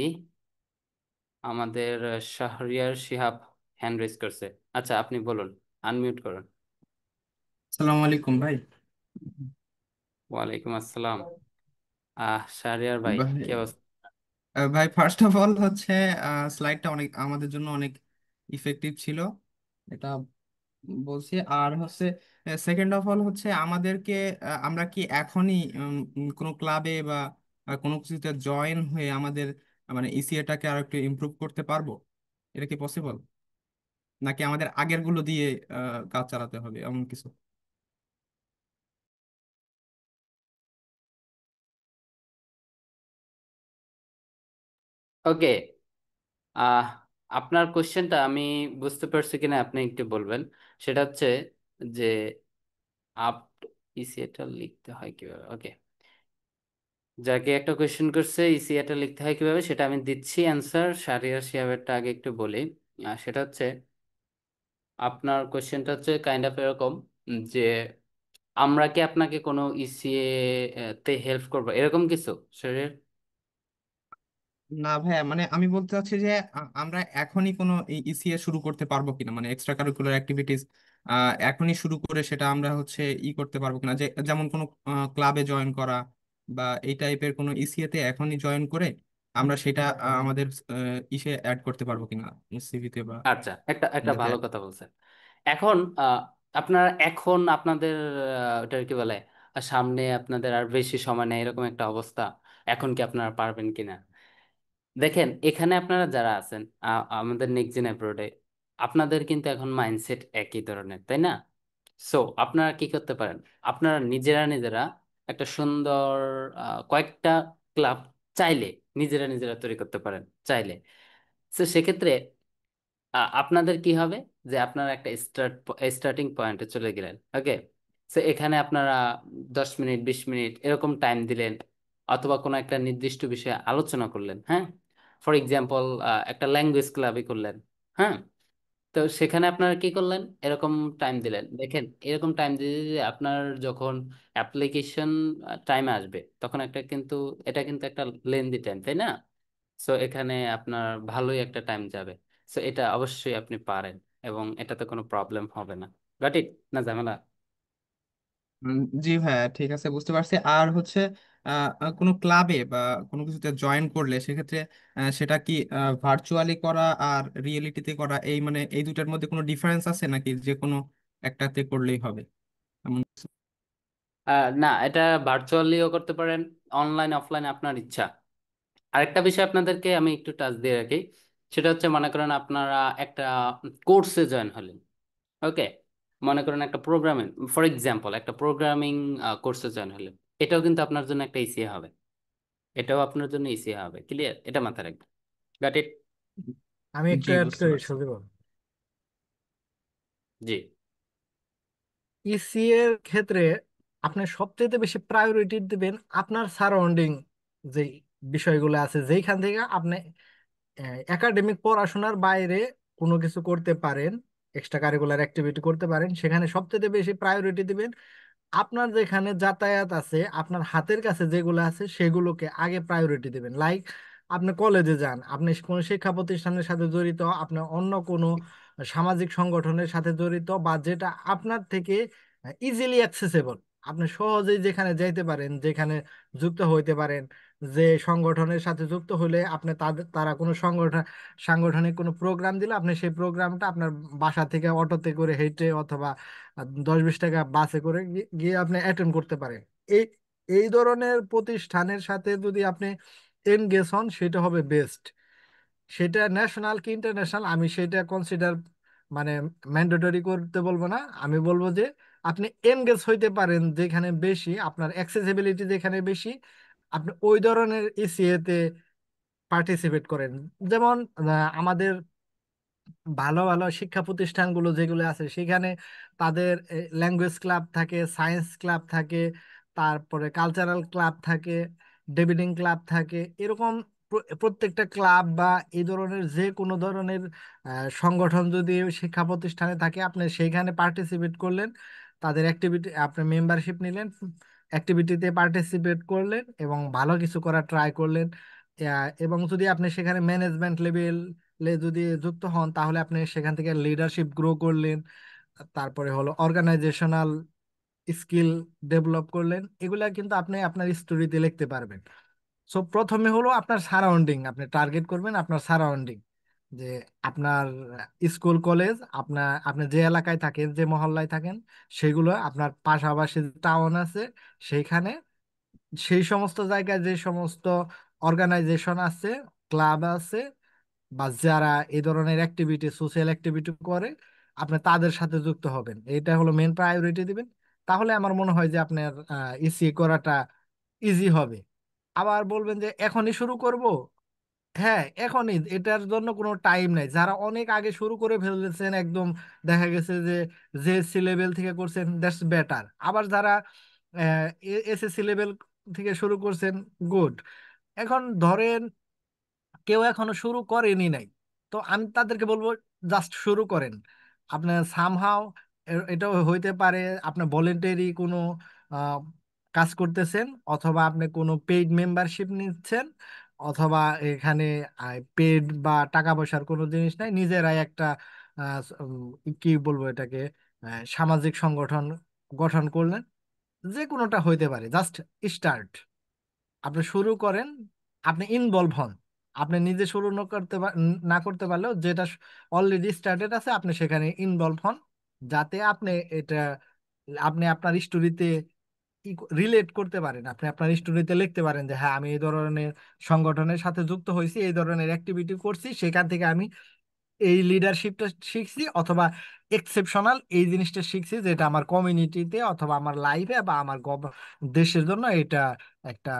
আমাদের শাহরিয়ার শিহাব হ্যান্ড রেজ করছে। আচ্ছা, আপনি বলুন, আনমিউট করুন। সালাম আলাইকুম ভাই। ওয়ালাইকুম আসসালাম। শাহরিয়ার ভাই, ভাই কি অবস্থা? ভাই ফার্স্ট অফ অল হচ্ছে স্লাইডটা অনেক আমাদের জন্য অনেক ইফেক্টিভ ছিল, এটা বলছি। আর হচ্ছে সেকেন্ড অফ অল হচ্ছে আমাদেরকে আমরা কি এখনই কোনো ক্লাবে বা কোনো কিছুতে জয়েন হয়ে আমাদের মানে ইসিএটাকে আর একটু ইমপ্রুভ করতে পারবো? এটা কি পসিবল, নাকি আমাদের আগের গুলো দিয়ে কাজ চালাতে হবে এমন কিছু? ওকে। আহ আপনার কোশ্চেনটা আমি বুঝতে পারছি কিনা আপনি একটু বলবেন। সেটা হচ্ছে যে আপ ইসিএটা লিখতে হয় কিভাবে। ওকে। যাকে একটা কোয়েশ্চেন করছে ইসিএটা লিখতে হয় কিভাবে, সেটা আমি দিচ্ছি অ্যান্সার। শাহরিয়ার শিহাবেরটা আগে একটু বলি। সেটা হচ্ছে, আপনার কোয়েশ্চেনটা হচ্ছে কাইন্ড অফ এরকম যে আমরা কি আপনাকে কোনো ইসিএ তে হেল্প করবো, এরকম কিছু শরীর। না ভাইয়া, মানে আমি বলতে চাচ্ছি যে আমরা এখনই কোনো ইসিএ শুরু করতে পারবো কিনা, মানে এক্সট্রা কারিকুলার অ্যাক্টিভিটিস এখনই শুরু করে সেটা আমরা হচ্ছে করতে পারবো কিনা, যে যেমন কোনো ক্লাবে জয়েন করা বা এই টাইপের কোনো ইসিএ তে এখনই জয়েন করে আমরা সেটা আমাদের ইসে অ্যাড করতে পারবো কিনা, সিভিতে বা আচ্ছা, একটা একটা ইয়েতে। ভালো কথা বলছেন। এখন আপনারা এখন আপনাদের ওটার কি বলে, সামনে আপনাদের আর বেশি সময় নেই এরকম একটা অবস্থা, এখন কি আপনারা পারবেন কিনা? দেখেন, এখানে আপনারা যারা আছেন আমাদের নেক্সট জেন অ্যাপ্রোডে, আপনাদের কিন্তু এখন মাইন্ডসেট একই ধরনের, তাই না? সো আপনারা কি করতে পারেন, আপনারা নিজেরা নিজেরা একটা সুন্দর কয়েকটা ক্লাব চাইলে নিজেরা নিজেরা তৈরি করতে পারেন চাইলে। তো সেক্ষেত্রে আপনাদের কি হবে, যে আপনারা একটা স্টার্টিং পয়েন্টে চলে গেলেন। ওকে। সো এখানে আপনারা 10 মিনিট 20 মিনিট এরকম টাইম দিলেন, অথবা কোনো একটা নির্দিষ্ট বিষয়ে আলোচনা করলেন। হ্যাঁ, ফর এক্সাম্পল একটা ল্যাঙ্গুয়েজ ক্লাবই করলেন। হ্যাঁ। তো সেখানে আপনারা কি করলেন, এরকম টাইম দিলেন। দেখেন, এরকম টাইম দিয়ে দিয়ে আপনার যখন অ্যাপ্লিকেশন টাইমে আসবে, তখন একটা কিন্তু এটা কিন্তু একটা লেন্দি টাইম, তাই না? সো এখানে আপনার ভালোই একটা টাইম যাবে। সো এটা অবশ্যই আপনি পারেন, এবং এটাতে কোনো প্রবলেম হবে না। Got it? না ঝামেলা? জি ভাইয়া, ঠিক আছে, বুঝতে পারছি। আর হচ্ছে কোনো ক্লাবে বা কোনো কিছুতে জয়েন করলে সেক্ষেত্রে সেটা কি ভার্চুয়ালি করা আর রিয়েলিটিতে করা, এই মানে এই দুটার মধ্যে কোনো ডিফারেন্স আছে নাকি যে কোনো একটাতে করলেই হবে এমন কিছু? না, এটা ভার্চুয়ালিও করতে পারেন, অনলাইন অফলাইন আপনার ইচ্ছা। আরেকটা বিষয় আপনাদেরকে আমি একটু টাচ দিয়ে রাখি, সেটা হচ্ছে মনে করেন আপনারা একটা কোর্সে জয়েন হলেন। ওকে, মনে করেন একটা প্রোগ্রামিং, ফর এক্সাম্পল একটা প্রোগ্রামিং কোর্সে জয়েন হলেন, এটাও কিন্তু আপনার জন্য একটা ইসি হবে। এটাও আপনার জন্য ইসি হবে। ক্লিয়ার? এটা মাথায় রাখবেন। গাট ইট? আমি একটু জি, অ্যাড বুঝতে করি পারছি। সুদীপ। জি। ইসি এর ক্ষেত্রে আপনি সবচেয়ে বেশি প্রায়োরিটি দিবেন আপনার সারাউন্ডিং যে বিষয়গুলো আছে, যেইখান থেকে আপনি একাডেমিক পড়াশোনার বাইরে কোনো কিছু করতে পারেন, এক্সট্রা কারিকুলার অ্যাক্টিভিটি করতে পারেন, সেখানে সবচেয়ে বেশি প্রায়োরিটি দিবেন। আপনার যেখানে যাতায়াত আছে, আপনার হাতের কাছে যেগুলো আছে সেগুলোকে আগে প্রায়োরিটি দিবেন। লাইক আপনি কলেজে যান, আপনি কোনো শিক্ষা প্রতিষ্ঠানের সাথে জড়িত, আপনি অন্য কোনো সামাজিক সংগঠনের সাথে জড়িত, বা যেটা আপনার থেকে ইজিলি অ্যাক্সেসেবল, আপনি সহজেই যেখানে যাইতে পারেন, যেখানে যুক্ত হইতে পারেন। যে সংগঠনের সাথে যুক্ত হলে আপনি তারা কোনো সাংগঠনিক কোনো প্রোগ্রাম দিলে আপনি সেই প্রোগ্রামটা আপনার বাসা থেকে অটোতে করে হেঁটে অথবা 10-20 টাকা বাসে করে গিয়ে আপনি অ্যাটেন্ড করতে পারেন। এই এই ধরনের প্রতিষ্ঠানের সাথে যদি আপনি এনগেজ হন, সেটা হবে বেস্ট। সেটা ন্যাশনাল কি ইন্টারন্যাশনাল আমি সেটা কনসিডার মানে ম্যান্ডেটরি করতে বলবো না। আমি বলবো যে আপনি এনগেজ হইতে পারেন যেখানে বেশি আপনার অ্যাক্সেসিবিলিটি, যেখানে বেশি আপনি ওই ধরনের ইসিএ তে পার্টিসিপেট করেন। যেমন আমাদের ভালো ভালো শিক্ষা প্রতিষ্ঠানগুলো যেগুলো আছে সেখানে তাদের ল্যাঙ্গুয়েজ ক্লাব থাকে, সায়েন্স ক্লাব থাকে, তারপরে কালচারাল ক্লাব থাকে, ডেবেটিং ক্লাব থাকে। এরকম প্রত্যেকটা ক্লাব বা এই ধরনের যে কোনো ধরনের সংগঠন যদি শিক্ষা প্রতিষ্ঠানে থাকে, আপনি সেইখানে পার্টিসিপেট করলেন, তাদের অ্যাক্টিভিটি আপনি মেম্বারশিপ নিলেন, অ্যাক্টিভিটিতে পার্টিসিপেট করলেন এবং ভালো কিছু করার ট্রাই করলেন। এবং যদি আপনি সেখানে ম্যানেজমেন্ট লেভেল যদি যুক্ত হন, তাহলে আপনি সেখান থেকে লিডারশিপ গ্রো করলেন। তারপরে হলো অর্গানাইজেশনাল স্কিল ডেভেলপ করলেন। এগুলা কিন্তু আপনি আপনার স্টোরিতে লিখতে পারবেন। সো প্রথমে হলো আপনার সারাউন্ডিং, আপনি টার্গেট করবেন আপনার সারাউন্ডিং, যে আপনার স্কুল কলেজ, আপনি যে এলাকায় থাকেন, যে মহল্লায় থাকেন, সেগুলো আপনার পাশাপাশি টাউন আছে, সেইখানে সেই সমস্ত জায়গায় যে সমস্ত অর্গানাইজেশন আছে, ক্লাব আছে, বা যারা এই ধরনের অ্যাক্টিভিটি সোশ্যাল অ্যাক্টিভিটি করে, আপনি তাদের সাথে যুক্ত হবেন। এটা হলো মেন প্রায়োরিটি দিবেন। তাহলে আমার মনে হয় যে আপনার ইসি করাটা ইজি হবে। আবার বলবেন যে এখনই শুরু করব, হ্যাঁ এখনই, এটার জন্য কোনো টাইম নাই। যারা অনেক আগে শুরু করে ফেলেছেন একদম, দেখা গেছে যে জেএসসি লেভেল থেকে করছেন, দ্যাটস বেটার। আবার যারা এসএসসি লেভেল থেকে শুরু করছেন, গুড। এখন ধরেন কেউ এখনো শুরু করেনি নাই, তো আমি তাদেরকে বলবো জাস্ট শুরু করেন। আপনার সামহাও এটাও হইতে পারে আপনি ভলেন্টারি কোনো আহ, কাজ করতেছেন, অথবা আপনি কোনো পেইড মেম্বারশিপ নিচ্ছেন, অথবা এখানে পেড বা টাকা পয়সার কোনো জিনিস নাই, নিজেরাই একটা কি বলবো এটাকে, সামাজিক সংগঠন গঠন করলেন। যে কোনোটা হইতে পারে, জাস্ট স্টার্ট। আপনি শুরু করেন, আপনি ইনভলভ হন। আপনি নিজে শুরু না করতে পারলেও যেটা অলরেডি স্টার্টেড আছে, আপনি সেখানে ইনভলভ হন, যাতে আপনি এটা আপনি আপনার স্টোরিতে রিলেট করতে পারেন। আপনি আপনার স্টোরিতে লিখতে পারেন যে হ্যাঁ, আমি এই ধরনের সংগঠনের সাথে যুক্ত হয়েছি, এই ধরনের অ্যাক্টিভিটি করছি, সেখান থেকে আমি এই লিডারশিপটা শিখছি, অথবা এক্সেপশনাল এই জিনিসটা শিখছি, যেটা আমার কমিউনিটিতে অথবা আমার লাইফে বা আমার দেশের জন্য এটা একটা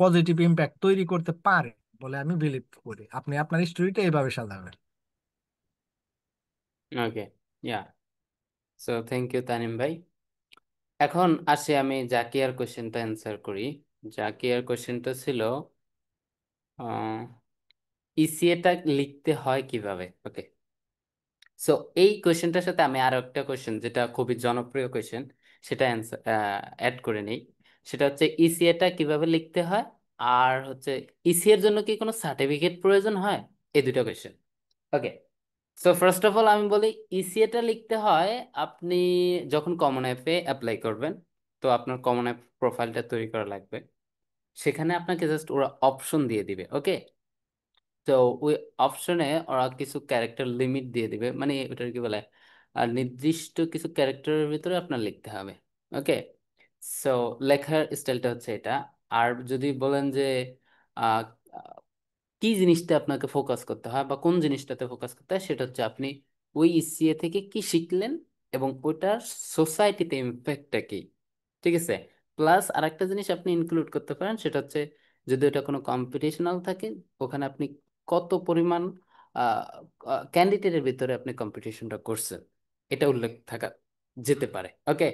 পজিটিভ ইম্প্যাক্ট তৈরি করতে পারে বলে আমি বিলিভ করি। আপনি আপনার স্টোরিটা এইভাবে সাজাবেন। ওকে, ইয়া। সো থ্যাংক ইউ তানিম ভাই। এখন আসি আমি জাকিয়ার কোশ্চেনটা অ্যান্সার করি। জাকিয়ার কোশ্চেনটা ছিল ইসিএটা লিখতে হয় কিভাবে। ওকে, সো এই কোশ্চেনটার সাথে আমি আরো একটা কোশ্চেন, যেটা খুবই জনপ্রিয় কোশ্চেন, সেটা অ্যাড করে নেই। সেটা হচ্ছে ইসিএটা কিভাবে লিখতে হয় আর হচ্ছে ইসি এর জন্য কি কোনো সার্টিফিকেট প্রয়োজন হয়? এই দুটো question. Okay, so first of all আমি বলি ইসিএটা লিখতে হয় আপনি যখন কমন অ্যাপে অ্যাপ্লাই করবেন। তো আপনার কমন অ্যাপ প্রোফাইলটা তৈরি করা লাগবে। সেখানে আপনাকে জাস্ট ওরা অপশন দিয়ে দিবে। ওকে, তো ওই অপশনে ওরা কিছু ক্যারেক্টার লিমিট দিয়ে দিবে, মানে ওটার কি বলে, আর নির্দিষ্ট কিছু ক্যারেক্টারের ভিতরে আপনার লিখতে হবে। ওকে, সো লেখার স্টাইলটা হচ্ছে এটা। আর যদি বলেন যে আহ, কি জিনিসটা আপনাকে ফোকাস করতে হয় বা কোন জিনিসটাতে ফোকাস করতে হয়, সেটা হচ্ছে আপনি ওই ইসিএ থেকে কি শিখলেন এবং ওটার সোসাইটিতে ইম্প্যাক্টটা কি। ঠিক আছে, প্লাস আরেকটা জিনিস আপনি ইনক্লুড করতে পারেন, সেটা হচ্ছে যদি ওটা কোনো কম্পিটিশনাল থাকে, ওখানে আপনি কত পরিমাণ ক্যান্ডিডেটের ভিতরে আপনি কম্পিটিশনটা করছেন, এটা উল্লেখ থাকা যেতে পারে। ওকে,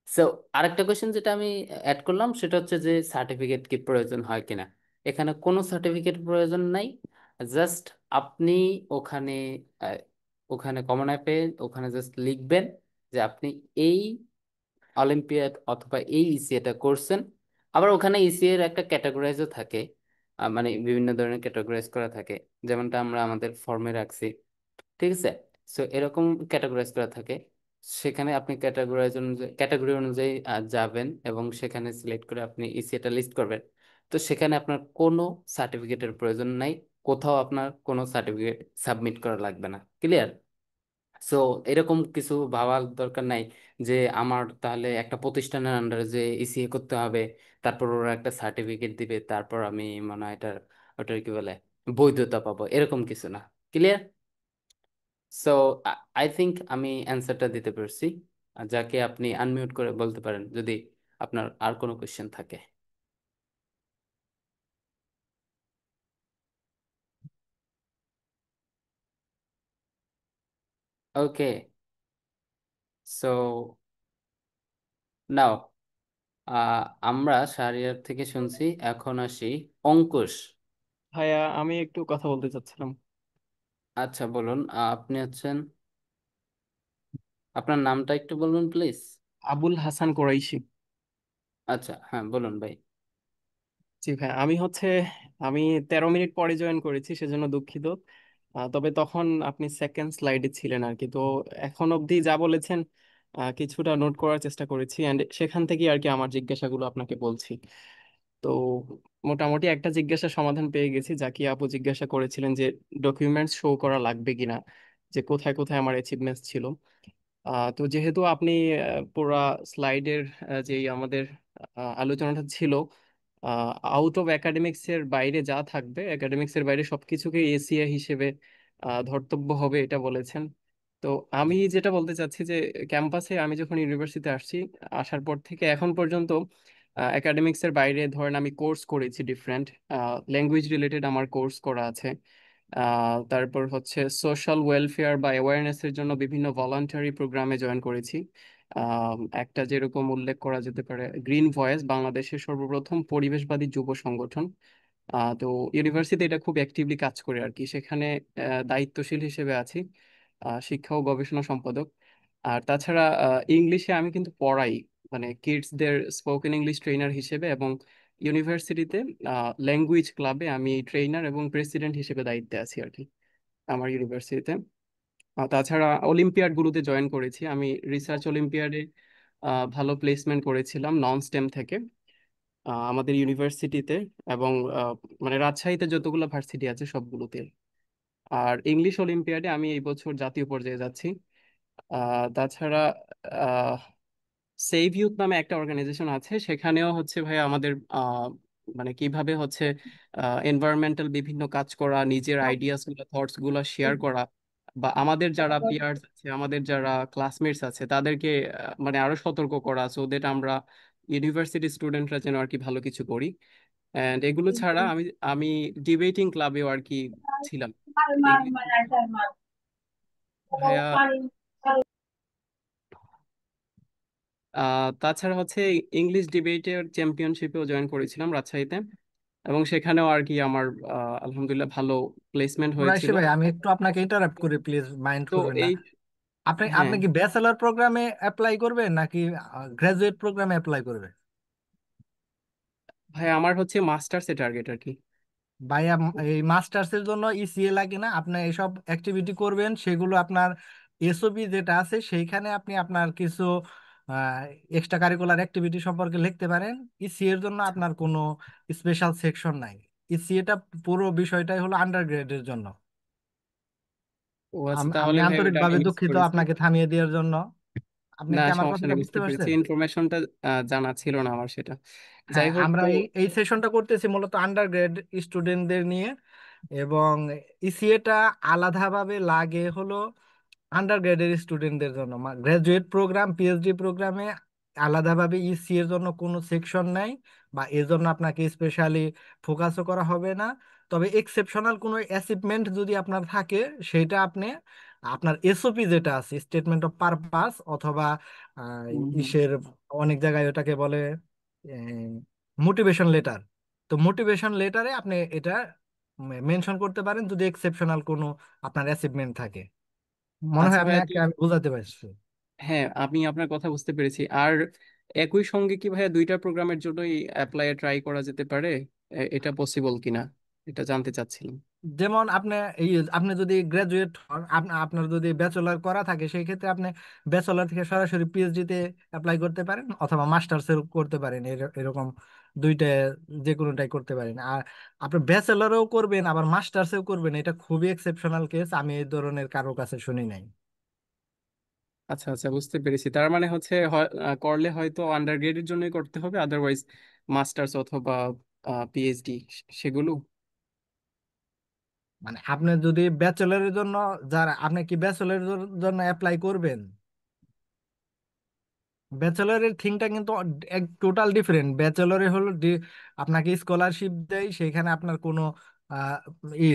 সো আরেকটা কোয়েশ্চেন যেটা আমি অ্যাড করলাম সেটা হচ্ছে যে সার্টিফিকেট কি প্রয়োজন হয় কিনা। এখানে কোনো সার্টিফিকেট প্রয়োজন নাই। জাস্ট আপনি ওখানে আহ, ওখানে কমন অ্যাপে ওখানে জাস্ট লিখবেন যে আপনি এই অলিম্পিয়াড অথবা এই ইসিএটা করছেন। আবার ওখানে ইসিএ এর একটা ক্যাটাগরাইজও থাকে, মানে বিভিন্ন ধরনের ক্যাটাগরাইজ করা থাকে, যেমনটা আমরা আমাদের ফর্মে রাখছি। ঠিক আছে, সো এরকম ক্যাটাগরাইজ করা থাকে। সেখানে আপনি ক্যাটাগরি অনুযায়ী যাবেন এবং সেখানে সিলেক্ট করে আপনি ইসিএটা লিস্ট করবেন। তো সেখানে আপনার কোনো সার্টিফিকেটের প্রয়োজন নাই, কোথাও আপনার কোনো সার্টিফিকেট সাবমিট করা লাগবে না। ক্লিয়ার? সো এরকম কিছু ভাবার দরকার নাই যে আমার তাহলে একটা প্রতিষ্ঠানের আন্ডারে যে ইসিএ করতে হবে, তারপর ওরা একটা সার্টিফিকেট দিবে, তারপর আমি মনে হয় এটার ওটার কি বলে বৈধতা পাবো, এরকম কিছু না। ক্লিয়ার? সো আই থিংক আমি অ্যান্সারটা দিতে পারছি। যাকে আপনি আনমিউট করে বলতে পারেন যদি আপনার আর কোনো কোয়েশ্চেন থাকে। ওকে, সো নাও আমরা শাহরিয়ার থেকে শুনছি, এখন আসি অঙ্কুশ। ভাইয়া, আমি একটু কথা বলতে চাচ্ছিলাম। আচ্ছা বলুন, আপনি হচ্ছেন, আপনার নামটা একটু বলবেন প্লিজ। আবুল হাসান কোরাইশি। আচ্ছা হ্যাঁ, বলুন ভাই। জি ভাই, আমি 13 মিনিট পরে জয়েন করেছি, সেজন্য দুঃখিত। তবে তখন আপনি সেকেন্ড স্লাইডে ছিলেন আর কি। তো এখন অবধি যা বলেছেন কিছুটা নোট করার চেষ্টা করেছি, অ্যান্ড সেখান থেকে আর কি আমার জিজ্ঞাসাগুলো আপনাকে বলছি। তো মোটামুটি একটা জিজ্ঞাসা সমাধান পেয়ে গেছি। জাকি আপু জিজ্ঞাসা করেছিলেন যে ডকুমেন্টস শো করা লাগবে কিনা, যে কোথায় কোথায় আমার অ্যাচিভমেন্টস ছিল। তো যেহেতু আপনি পুরা স্লাইডের যেই আমাদের আলোচনাটা ছিল, আউট অফ একাডেমিক্স এর বাইরে যা থাকবে, একাডেমিক্স এর বাইরে সবকিছুকে এসিআই হিসেবে ধর্তব্য হবে, এটা বলেছেন। তো আমি যেটা বলতে চাচ্ছি যে ক্যাম্পাসে আমি যখন ইউনিভার্সিটিতে আসার পর থেকে এখন পর্যন্ত একাডেমিক্স এর বাইরে ধরেন আমি কোর্স করেছি ডিফারেন্ট ল্যাঙ্গুয়েজ রিলেটেড, আমার কোর্স করা আছে। তারপর হচ্ছে সোশ্যাল ওয়েলফেয়ার বা অ্যাওয়ারনেস এর জন্য বিভিন্ন ভলান্টারি প্রোগ্রামে জয়েন করেছি। একটা যেরকম উল্লেখ করা যেতে পারে, গ্রিন ভয়েস বাংলাদেশের সর্বপ্রথম পরিবেশবাদী যুব সংগঠন। তো ইউনিভার্সিটি এটা খুব অ্যাক্টিভলি কাজ করে আর কি, সেখানে দায়িত্বশীল হিসেবে আছি, শিক্ষা ও গবেষণা সম্পাদক। আর তাছাড়া ইংলিশে আমি কিন্তু পড়াই, মানে কিডসদের স্পোকেন ইংলিশ ট্রেনার হিসেবে, এবং ইউনিভার্সিটিতে ল্যাঙ্গুয়েজ ক্লাবে আমি ট্রেনার এবং প্রেসিডেন্ট হিসেবে দায়িত্বে আছি আর কি আমার ইউনিভার্সিটিতে। তাছাড়া অলিম্পিয়াড গুলোতে জয়েন করেছি আমি, রিসার্চ অলিম্পিয়াডে ভালো প্লেসমেন্ট করেছিলাম নন স্টেম থেকে আমাদের ইউনিভার্সিটিতে, এবং মানে রাজশাহীতে যতগুলো ভার্সিটি আছে সবগুলোতে। আর ইংলিশ অলিম্পিয়াডে আমি এই বছর জাতীয় পর্যায়ে যাচ্ছি। তাছাড়া সেভ ইউথ নামে একটা অর্গানাইজেশন আছে, সেখানেও হচ্ছে ভাই আমাদের মানে কিভাবে হচ্ছে এনভায়রনমেন্টাল বিভিন্ন কাজ করা, নিজের আইডিয়াস গুলো থটস গুলো শেয়ার করা, বা আমাদের যারা পিয়ার্স আছে, আমাদের যারা ক্লাসমেটস আছে তাদেরকে মানে আরো সতর্ক করা, সো দ্যাট আমরা ইউনিভার্সিটি স্টুডেন্টরা যেন আর কি ভালো কিছু করি। এন্ড এগুলো ছাড়া আমি আমি ডিবেটিং ক্লাবেও আর কি ছিলাম। ইংলিশ ভাইয়া। তাছাড়া হচ্ছে ইংলিশ ডিবেটের চ্যাম্পিয়নশিপেও জয়েন করেছিলাম রাজশাহীতে, এবং সেখানেও আর কি আমার আলহামদুলিল্লাহ ভালো প্লেসমেন্ট কুরাইশি হয়েছিল। ভাই, আমি একটু আপনাকে ইন্টারাপ্ট করি, প্লিজ মাইন্ড তো করবেন না। এই, আপনি হ্যাঁ, আপনি কি ব্যাচেলর প্রোগ্রামে অ্যাপ্লাই করবেন নাকি গ্রাজুয়েট প্রোগ্রামে অ্যাপ্লাই করবেন? ভাই আমার হচ্ছে মাস্টার্সে টার্গেট আর কি। ভাইয়া এই মাস্টার্স এর জন্য ইসিএ লাগে না, আপনি এইসব অ্যাক্টিভিটি করবেন সেগুলো আপনার এসওপি যেটা আছে সেইখানে আপনি আপনার কিছু এক্সট্রা কারিকুলার অ্যাক্টিভিটি সম্পর্কে লিখতে পারেন। ইসিএ এর জন্য আপনার কোনো স্পেশাল সেকশন নাই। ইসিএটা পুরো বিষয়টাই হলো আন্ডার গ্রেডের জন্য। ও আচ্ছা, আমি তাহলে ভাই ওটা আমি আন্তরিকভাবে মিস দুঃখিত করেছি। আপনাকে থামিয়ে দেওয়ার জন্য। আপনি না কি আমার সমস্যা কথাটা নেই, বুঝতে বুঝতে পেরেছি, পারছেন? ইনফরমেশনটা জানা ছিল না আমার সেটা। যাই হ্যাঁ, হোক আমরা তো। এই এই সেশনটা করতেছি মূলত আন্ডার গ্রেড স্টুডেন্টদের নিয়ে। এবং ইসিএটা আলাদাভাবে লাগে হলো আন্ডার গ্রেডের স্টুডেন্টদের জন্য। গ্রাজুয়েট প্রোগ্রাম, পিএইচডি প্রোগ্রামে আলাদাভাবে ইসি এর জন্য কোনো সেকশন নাই, বা এর জন্য আপনাকে স্পেশালি ফোকাসও করা হবে না। তবে এক্সেপশনাল কোনো অ্যাচিভমেন্ট যদি আপনার থাকে, সেটা আপনি আপনার এসওপি যেটা আছে, স্টেটমেন্ট অফ পারপাস, অথবা হুম হুম। ইসের অনেক জায়গায় ওটাকে বলে মোটিভেশন লেটার। তো মোটিভেশন লেটারে আপনি এটা মেনশন করতে পারেন যদি এক্সেপশনাল কোনো আপনার অ্যাচিভমেন্ট থাকে। মনে আচ্ছা হয় ভাইয়া আপনাকে আমি বোঝাতে পারছি। হ্যাঁ, আমি আপনার কথা বুঝতে পেরেছি। আর একই সঙ্গে কি ভাইয়া দুইটা প্রোগ্রামের জন্যই অ্যাপ্লাই ট্রাই করা যেতে পারে? এটা পসিবল কিনা এটা জানতে চাচ্ছিলাম। যেমন আপনি এই আপনি যদি গ্রাজুয়েট হন, আপনার যদি ব্যাচেলর করা থাকে, সেই ক্ষেত্রে আপনি ব্যাচেলর থেকে সরাসরি পিএইচডি তে অ্যাপ্লাই করতে পারেন, অথবা মাস্টার্স এর করতে পারেন। এরকম দুইটা যে কোনোটাই করতে পারেন। আর আপনি ব্যাচেলরও করবেন আবার মাস্টার্সেও করবেন, এটা খুবই এক্সেপশনাল কেস, আমি এই ধরনের কারো কাছে শুনি নাই। আচ্ছা আচ্ছা, বুঝতে পেরেছি। তার মানে হচ্ছে করলে হয়তো আন্ডার গ্রেডের জন্যই করতে হবে, আদারওয়াইজ মাস্টার্স অথবা পিএইচডি সেগুলো। মানে আপনি যদি ব্যাচেলরের জন্য, যারা আপনি কি ব্যাচেলরের জন্য অ্যাপ্লাই করবেন? ব্যাচেলরের থিংটা কিন্তু এক টোটাল ডিফারেন্ট। ব্যাচেলরে হলো আপনাকে স্কলারশিপ দেয়, সেখানে আপনার কোনো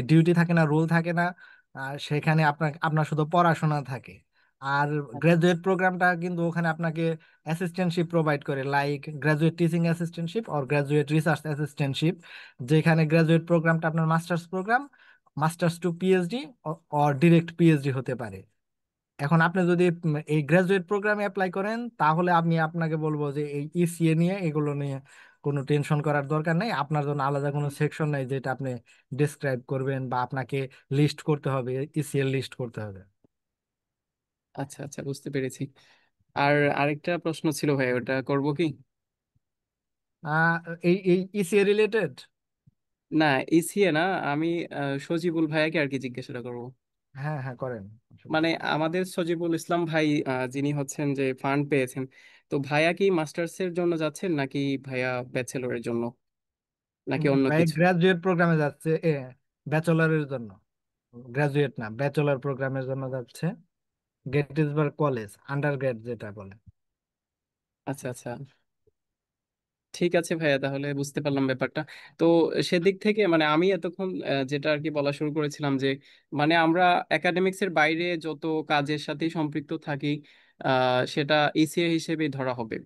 ডিউটি থাকে না, রোল থাকে না। সেখানে আপনার শুধু পড়াশোনা থাকে। আর গ্রাজুয়েট প্রোগ্রামটা কিন্তু ওখানে আপনাকে অ্যাসিস্ট্যান্টশিপ প্রোভাইড করে, like graduate teaching assistantship or graduate research assistantship. যেখানে গ্রাজুয়েট প্রোগ্রামটা আপনার masters programme, masters to PhD or direct PhD হতে পারে। এখন আপনি যদি এই গ্রাজুয়েট প্রোগ্রামে অ্যাপ্লাই করেন, তাহলে আমি আপনাকে বলবো যে এই ইসিএ নিয়ে, এগুলো নিয়ে কোনো টেনশন করার দরকার নেই। আপনার জন্য আলাদা কোনো সেকশন নাই যেটা আপনি ডিসক্রাইব করবেন বা আপনাকে লিস্ট করতে হবে, ইসিএল লিস্ট করতে হবে। আচ্ছা আচ্ছা, বুঝতে পেরেছি। আর আরেকটা প্রশ্ন ছিল ভাই, ওটা করব কি? আহ, এই এই ইসিএ রিলেটেড। না, ইসিএ না, আমি সজিবুল ভাইয়াকে আর কি জিজ্ঞাসা করবো। হ্যাঁ হ্যাঁ, করেন। মানে আমাদের সজিবুল ইসলাম ভাই, যিনি হচ্ছেন যে ফান্ড পেয়েছেন, তো ভাইয়া কি মাস্টার্স এর জন্য যাচ্ছেন নাকি ভাইয়া ব্যাচেলরের জন্য নাকি অন্য ভাই কিছু? গ্রাজুয়েট প্রোগ্রামে যাচ্ছে, ব্যাচেলরের জন্য। গ্রাজুয়েট না, ব্যাচেলর প্রোগ্রামের জন্য যাচ্ছে। গেটিসবার্গ কলেজ, আন্ডার গ্রেড যেটা বলে। আচ্ছা আচ্ছা, ঠিক আছে ভাইয়া, তাহলে বুঝতে পারলাম ব্যাপারটা। তো সেদিক থেকে মানে আমি এতক্ষণ যেটা আর কি বলা শুরু করেছিলাম যে মানে আমরা একাডেমিক্স এর বাইরে যত কাজের সাথেই সম্পৃক্ত থাকি, সেটা ইসিএ হিসেবেই ধরা হবে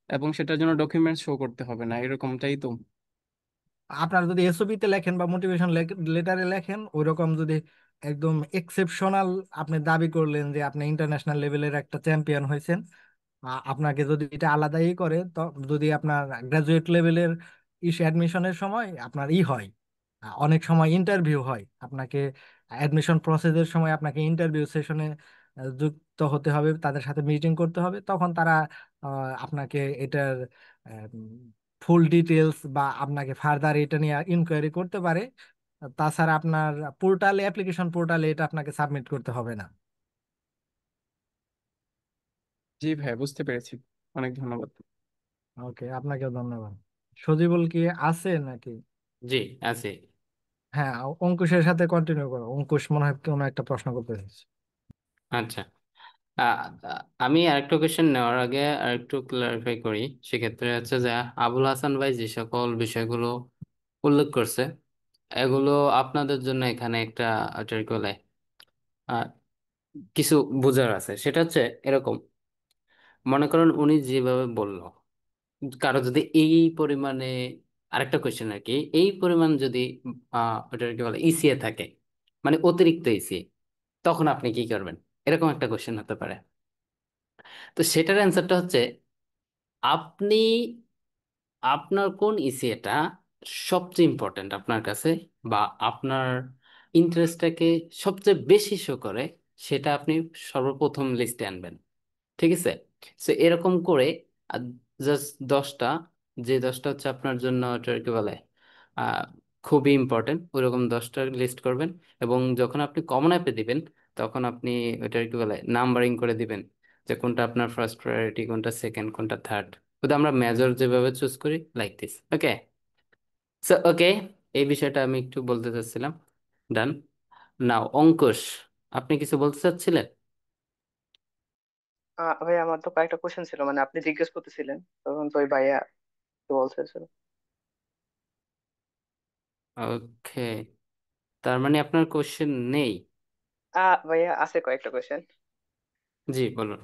এবং সেটার জন্য ডকুমেন্টস শো করতে হবে না, এরকমটাই তো? আপনার যদি এসওপি তে লেখেন বা মোটিভেশন লেটারে লেখেন ওইরকম, যদি একদম এক্সেপশনাল আপনি দাবি করলেন যে আপনি ইন্টারন্যাশনাল লেভেলের একটা চ্যাম্পিয়ন হয়েছেন, আপনাকে যদি এটা আলাদাই করে, তো যদি আপনার গ্রাজুয়েট লেভেলের অ্যাডমিশনের সময় আপনার হয়, অনেক সময় ইন্টারভিউ হয় আপনাকে, অ্যাডমিশন প্রসেসের সময় আপনাকে ইন্টারভিউ সেশনে যুক্ত হতে হবে, তাদের সাথে মিটিং করতে হবে, তখন তারা আপনাকে এটার ফুল ডিটেলস বা আপনাকে ফার্দার এটা নিয়ে ইনকোয়ারি করতে পারে। তাছাড়া আপনার পোর্টালে, অ্যাপ্লিকেশন পোর্টালে এটা আপনাকে সাবমিট করতে হবে না। জি ভাইয়া, বুঝতে পেরেছি। অনেক ধন্যবাদ। ওকে, আপনাকেও ধন্যবাদ। সজিবুল কি আছে নাকি? জি, আছে। হ্যাঁ, অঙ্কুশের সাথে কন্টিনিউ করো। অঙ্কুশ মনে হয় কোনো একটা প্রশ্ন করতে চাইছে। আচ্ছা। আমি আরেকটা কোয়েশ্চেন নেওয়ার আগে আরেকটু ক্লারিফাই করি। সেক্ষেত্রে হচ্ছে যে আবুল হাসান ভাই যে সকল বিষয়গুলো উল্লেখ করছে, এগুলো আপনাদের জন্য এখানে একটা ওটার কি বলে, আহ, কিছু বোঝার আছে। সেটা হচ্ছে এরকম, মনে করেন উনি যেভাবে বলল, কারো যদি এই পরিমাণে, আরেকটা কোয়েশ্চেন আর কি, এই পরিমাণ যদি ওটার কি বলে ইসিএ থাকে, মানে অতিরিক্ত ইসিএ, তখন আপনি কি করবেন? এরকম একটা কোয়েশ্চেন হতে পারে। তো সেটার অ্যান্সারটা হচ্ছে, আপনি আপনার কোন ইসিএটা সবচেয়ে ইম্পর্ট্যান্ট আপনার কাছে, বা আপনার ইন্টারেস্টটাকে সবচেয়ে বেশি শো করে, সেটা আপনি সর্বপ্রথম লিস্টে আনবেন। ঠিক আছে? সো এরকম করে জাস্ট 10টা, যে 10টা হচ্ছে আপনার জন্য ওটা কি বলে আহ খুবই ইম্পর্টেন্ট, ওইরকম 10টা লিস্ট করবেন। এবং যখন আপনি কমন অ্যাপে দিবেন, তখন আপনি ওইটা কি বলে নাম্বারিং করে দিবেন, যে কোনটা আপনার ফার্স্ট প্রায়োরিটি, কোনটা সেকেন্ড, কোনটা থার্ড। ওটা আমরা মেজর যেভাবে চুজ করি, like this. Okay? So okay, এই বিষয়টা আমি একটু বলতে চাচ্ছিলাম। ডান। নাও অঙ্কুশ, আপনি কিছু বলতে চাচ্ছিলেন? ভাই আমার তো কয়েকটা কোশ্চেন ছিল, মানে আপনি জিজ্ঞেস করতেছিলেন তখন তো ওই ভাইয়া কি বলতেছিল। ওকে, তার মানে আপনার কোশ্চেন নেই? ভাইয়া আছে কয়েকটা কোশ্চেন। জি বলুন।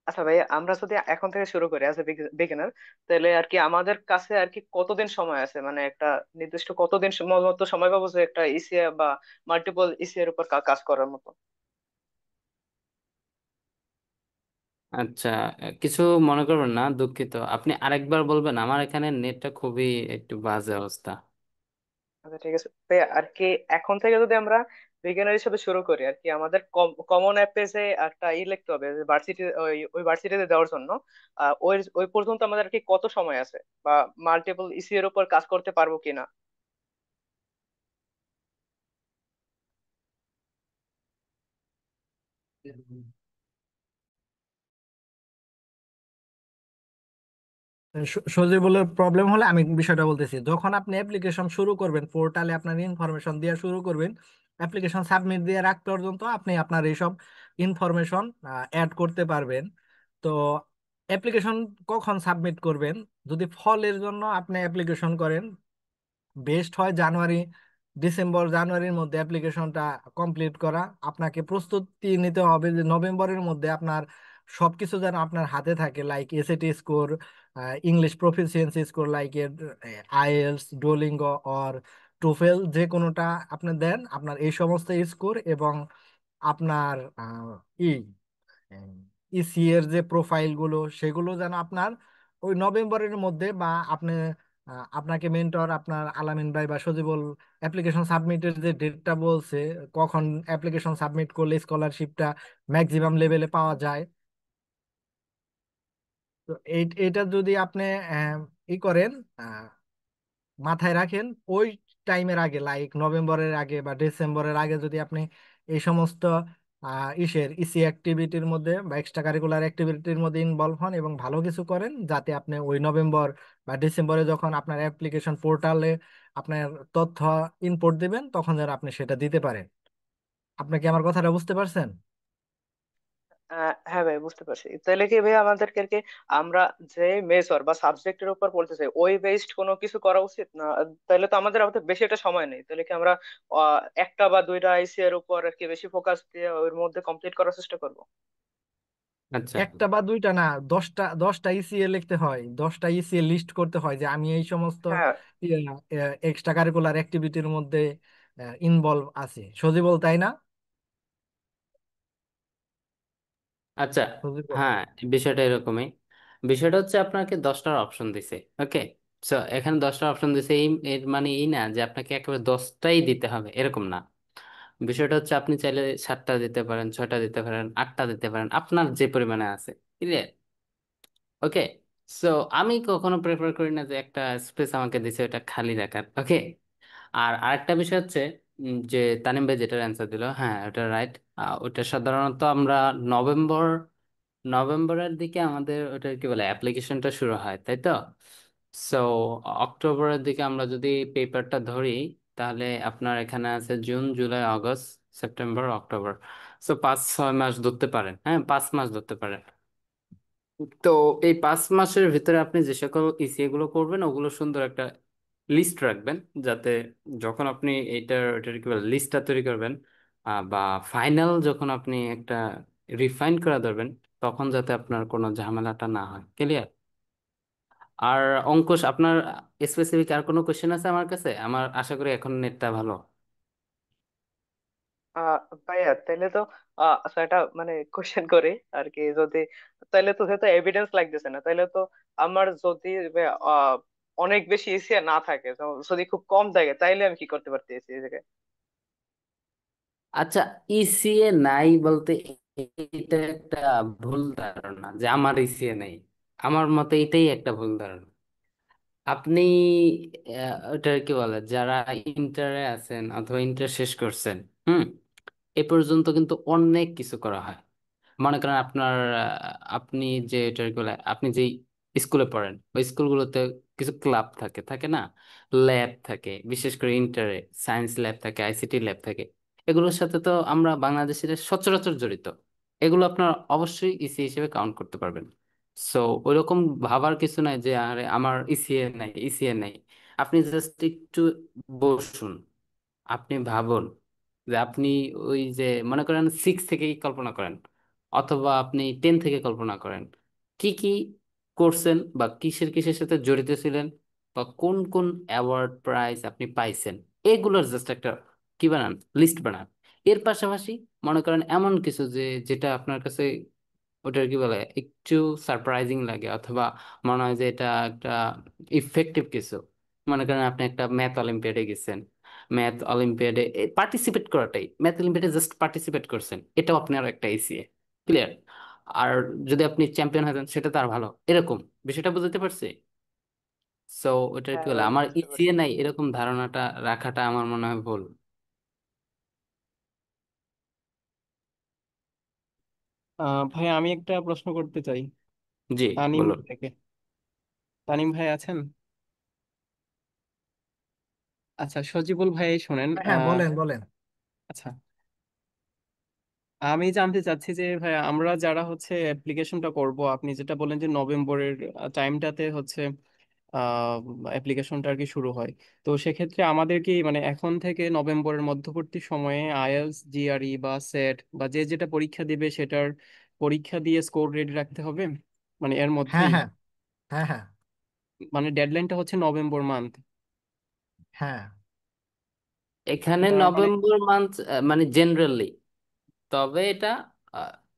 আচ্ছা ভাইয়া, আমরা যদি এখন থেকে শুরু করি অ্যাজ এ বিগিনার, তাহলে আর কি আমাদের কাছে আর কি কতদিন সময় আছে, মানে একটা নির্দিষ্ট কতদিন মতো সময় পাবো যে একটা ইসিএ বা মাল্টিপল ইসিএ এর উপর কাজ করার মতো? আচ্ছা, কিছু মনে করবেন না, দুঃখিত। আপনি আরেকবার বলবেন, আমার এখানে নেটটা খুবই একটু বাজে অবস্থা। আচ্ছা ঠিক আছে ভাইয়া, আর কি এখন থেকে যদি আমরা বিজ্ঞানের হিসেবে শুরু করি আর কি, আমাদের কমন অ্যাপে যে একটা লিখতে হবে ভার্সিটি, ওই ওই ভার্সিটিতে দেওয়ার জন্য ওই ওই পর্যন্ত আমাদের আর কি কত সময় আছে, বা মাল্টিপল ইসি এর উপর কাজ করতে পারবো কিনা? সজিবলের প্রবলেম হলে আমি বিষয়টা বলতেছি। যখন আপনি অ্যাপ্লিকেশন শুরু করবেন, পোর্টালে আপনার ইনফরমেশন দিয়ে শুরু করবেন, অ্যাপ্লিকেশন সাবমিট দিয়ে রাখ পর্যন্ত আপনি আপনার এইসব ইনফরমেশন অ্যাড করতে পারবেন। তো অ্যাপ্লিকেশন কখন সাবমিট করবেন? যদি ফলের জন্য আপনি অ্যাপ্লিকেশন করেন, বেস্ট হয় জানুয়ারি, ডিসেম্বর জানুয়ারির মধ্যে অ্যাপ্লিকেশনটা কমপ্লিট করা। আপনাকে প্রস্তুতি নিতে হবে যে নভেম্বরের মধ্যে আপনার সবকিছু যেন আপনার হাতে থাকে, like SAT score, English proficiency score, like এর আইএলস, ডুওলিঙ্গো অর টোফেল, যে কোনোটা আপনি দেন, আপনার এই সমস্ত স্কোর এবং আপনার ই ইসি এর যে প্রোফাইল গুলো, সেগুলো যেন আপনার ওই নভেম্বরের মধ্যে, বা আপনি আপনাকে মেন্টর আপনার আলামিন ভাই বা সজিবুল অ্যাপ্লিকেশন সাবমিটের যে ডেটটা বলছে, কখন অ্যাপ্লিকেশন সাবমিট করলে স্কলারশিপটা ম্যাক্সিমাম লেভেলে পাওয়া যায়, তো এইটা যদি আপনি আহ, ই করেন, মাথায় রাখেন, ওই টাইমের আগে, লাইক নভেম্বরের আগে বা ডিসেম্বরের আগে যদি আপনি এই সমস্ত ইসের ইসি অ্যাক্টিভিটির মধ্যে বা এক্সট্রা কারিকুলার অ্যাক্টিভিটির মধ্যে ইনভলভ হন এবং ভালো কিছু করেন, যাতে আপনি ওই নভেম্বর বা ডিসেম্বরে যখন আপনার অ্যাপ্লিকেশন পোর্টালে আপনার তথ্য ইনপুট দিবেন, তখন যেন আপনি সেটা দিতে পারেন। আপনি কি আমার কথাটা বুঝতে পারছেন? হ্যাঁ ভাই, বুঝতে পারছি। তাহলে কি ভাই আমাদেরকে আর কি আমরা যে মেজর বা সাবজেক্টের উপর পড়তে চাই ওই বেসড কোনো কিছু করা উচিত না? তাহলে তো আমাদের বেশি একটা সময় নেই, তাহলে কি আমরা একটা বা দুইটা আইসি এর উপর আর কি বেশি ফোকাস দিয়ে ওর মধ্যে কমপ্লিট করার চেষ্টা করবো? আচ্ছা একটা বা দুইটা না, 10টা ইসিএ লিখতে হয়, 10টা ইসিএ লিস্ট করতে হয় যে আমি এই সমস্ত হ্যাঁ। এক্সট্রা কারিকুলার অ্যাক্টিভিটির মধ্যে ইনভলভ আছি। সজিবল, তাই না? আচ্ছা। সজিবল, হ্যাঁ, বিষয়টা এরকমই। বিষয়টা হচ্ছে আপনাকে 10টার অপশন দিছে। ওকে? সো এখানে 10টার অপশন দিছে, এর মানে এই না যে আপনাকে একেবারে 10টাই দিতে হবে, এরকম না। বিষয়টা হচ্ছে আপনি চাইলে 7টা দিতে পারেন, 6টা দিতে পারেন, 8টা দিতে পারেন, আপনার যে পরিমাণে আছে। ক্লিয়ার? ওকে। সো আমি কখনো প্রেফার করি না যে একটা স্পেস আমাকে দিছে ওটা খালি রাখার। ওকে। আর আরেকটা বিষয় হচ্ছে যে তানিম ভাই যেটার অ্যান্সার দিল, হ্যাঁ ওটা রাইট। ওটা সাধারণত আমরা নভেম্বর নভেম্বরের দিকে আমাদের ওটা কি বলে অ্যাপ্লিকেশনটা শুরু হয়, তাই তো? সো অক্টোবরের দিকে আমরা যদি পেপারটা ধরি, তাহলে আপনার এখানে আছে June, July, August, September, October. So 5-6 মাস ধরতে পারেন, হ্যাঁ 5 মাস ধরতে পারেন। তো এই 5 মাসের ভিতরে আপনি যে সকল ইসিএ গুলো করবেন, ওগুলো সুন্দর একটা লিস্ট রাখবেন, যাতে যখন আপনি এটার কি বলে লিস্টটা তৈরি করবেন, বা ফাইনাল যখন আপনি একটা রিফাইন করা ধরবেন, তখন যাতে আপনার কোনো ঝামেলাটা না হয়। ক্লিয়ার? আর অঙ্কুশ, আপনার স্পেসিফিক আর কোনো কোশ্চেন আছে আমার কাছে? আমার আশা করি এখন নেটটা ভালো। আহ ভাইয়া তাইলে তো আচ্ছা এটা মানে কোশ্চেন করি আর কি, যদি তাইলে তো যেহেতু এভিডেন্স লাগতেছে না, তাইলে তো আমার যদি আহ, অনেক বেশি এসিয়া না থাকে, তো যদি খুব কম থাকে, তাইলে আমি কি করতে পারতেছি এই জায়গায়? আচ্ছা, ইসিএ নাই বলতে এটা একটা ভুল ধারণা যে আমার ইসিএ নাই। আমার মতে এটাই একটা ভুল ধারণা। আপনি ওটা কি বলে, যারা ইন্টারে আছেন অথবা ইন্টার শেষ করছেন, হুম, এ পর্যন্ত কিন্তু অনেক কিছু করা হয়। মনে করেন আপনার আপনি যে এটা কি বলে, আপনি যেই স্কুলে পড়েন ওই স্কুলগুলোতে কিছু ক্লাব থাকে, থাকে না, ল্যাব থাকে, বিশেষ করে ইন্টারে সায়েন্স ল্যাব থাকে, আইসিটি ল্যাব থাকে। এগুলোর সাথে তো আমরা বাংলাদেশের সচরাচর জড়িত। এগুলো আপনার অবশ্যই ইসি হিসেবে কাউন্ট করতে পারবেন। সো ওইরকম ভাবার কিছু নাই যে আরে আমার ইসিএ নাই, ইসিএ নাই। আপনি জাস্ট একটু বসুন, আপনি ভাবুন যে আপনি ওই যে মনে করেন 6 থেকেই কল্পনা করেন, অথবা আপনি 10 থেকে কল্পনা করেন কি কি করছেন বা কিসের কিসের সাথে জড়িত ছিলেন, বা কোন কোন অ্যাওয়ার্ড প্রাইজ আপনি পাইছেন। এগুলোর জাস্ট একটা কি বানান, লিস্ট বানান। এর পাশাপাশি মনে করেন এমন কিছু যে যেটা আপনার কাছে ওটার কি বলে একটু সারপ্রাইজিং লাগে, অথবা মনে হয় যে এটা একটা ইফেক্টিভ কিছু। মনে করেন আপনি একটা ম্যাথ অলিম্পিয়াডে গেছেন, ম্যাথ অলিম্পিয়াডে পার্টিসিপেট করাটাই, ম্যাথ অলিম্পিয়াডে জাস্ট পার্টিসিপেট করছেন, এটাও আপনার একটা এসিএ। ক্লিয়ার? আর যদি আপনি চ্যাম্পিয়ন হতেন সেটা তার ভালো, এরকম বিষয়টা বুঝতে পারছি। সো ওটার কি হ্যাঁ বলে, ভাই, আমার বুঝতে ইসিএ পারছি। নাই এরকম ধারণাটা রাখাটা আমার মনে হয় ভুল। ভাই আমি একটা প্রশ্ন করতে চাই জি, তানিম বলুন। থেকে। তানিম ভাই আছেন? আচ্ছা, সজিবুল ভাই শোনেন। হ্যাঁ হ্যাঁ, বলেন বলেন। আচ্ছা, আমি জানতে চাচ্ছি যে ভাই আমরা যারা হচ্ছে অ্যাপ্লিকেশনটা করব, আপনি যেটা বলেন যে নভেম্বরের টাইমটাতে হচ্ছে অ্যাপ্লিকেশনটা আর কি শুরু হয়। তো সেক্ষেত্রে আমাদের কি মানে এখন থেকে নভেম্বরের মধ্যবর্তী সময়ে আইএলটিএস, জিআরই বা সেট বা যে যেটা পরীক্ষা দিবে সেটার পরীক্ষা দিয়ে স্কোর রেডি রাখতে হবে মানে এর হ্যাঁ মধ্যেই? হ্যাঁ হ্যাঁ হ্যাঁ মানে ডেডলাইনটা হচ্ছে নভেম্বর মান্থ। হ্যাঁ। এখানে এটা মানে নভেম্বর মান্থ মানে জেনারেলি, তবে এটা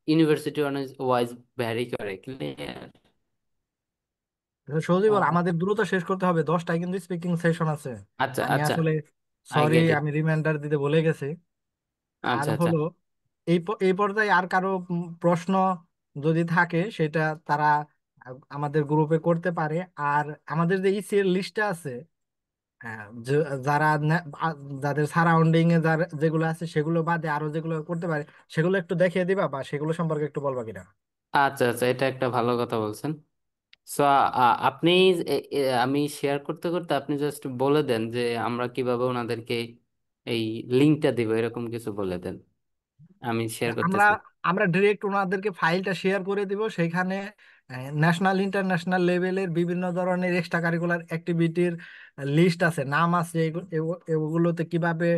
ইউনিভার্সিটি ওয়াইজ ভ্যারি করে। ক্লিয়ার? সৌদি বল, আহ, আমাদের দ্রুত শেষ করতে হবে, 10টায় কিন্তু স্পিকিং সেশন আছে। আচ্ছা আমি আচ্ছা, আসলে আই সরি, গেট ইট। আমি রিমাইন্ডার দিতে ভুলে গেছি। আর আচ্ছা আচ্ছা। হলো এই পর্যায়ে আর কারো প্রশ্ন যদি থাকে সেটা তারা আমাদের গ্রুপে করতে পারে। আর আমাদের যে ইসি এর লিস্টটা আছে, যারা যাদের সারাউন্ডিং এ যেগুলো আছে সেগুলো বাদে আরো যেগুলো করতে পারে, সেগুলো একটু দেখিয়ে দিবা বা সেগুলো সম্পর্কে একটু বলবা কিনা। আচ্ছা আচ্ছা, এটা একটা ভালো কথা বলছেন। সো আপনি আমি শেয়ার করতে করতে আপনি জাস্ট বলে দেন যে আমরা কিভাবে ওনাদেরকে এই লিঙ্কটা দিব, এরকম কিছু বলে দেন, আমি শেয়ার আমরা করতেছি। আমরা ডিরেক্ট ওনাদেরকে ফাইলটা শেয়ার করে দিব, সেইখানে ন্যাশনাল ইন্টারন্যাশনাল লেভেলের বিভিন্ন ধরনের এক্সট্রা কারিকুলার অ্যাক্টিভিটির লিস্ট আছে, নাম আছে। এগুলোতে কিভাবে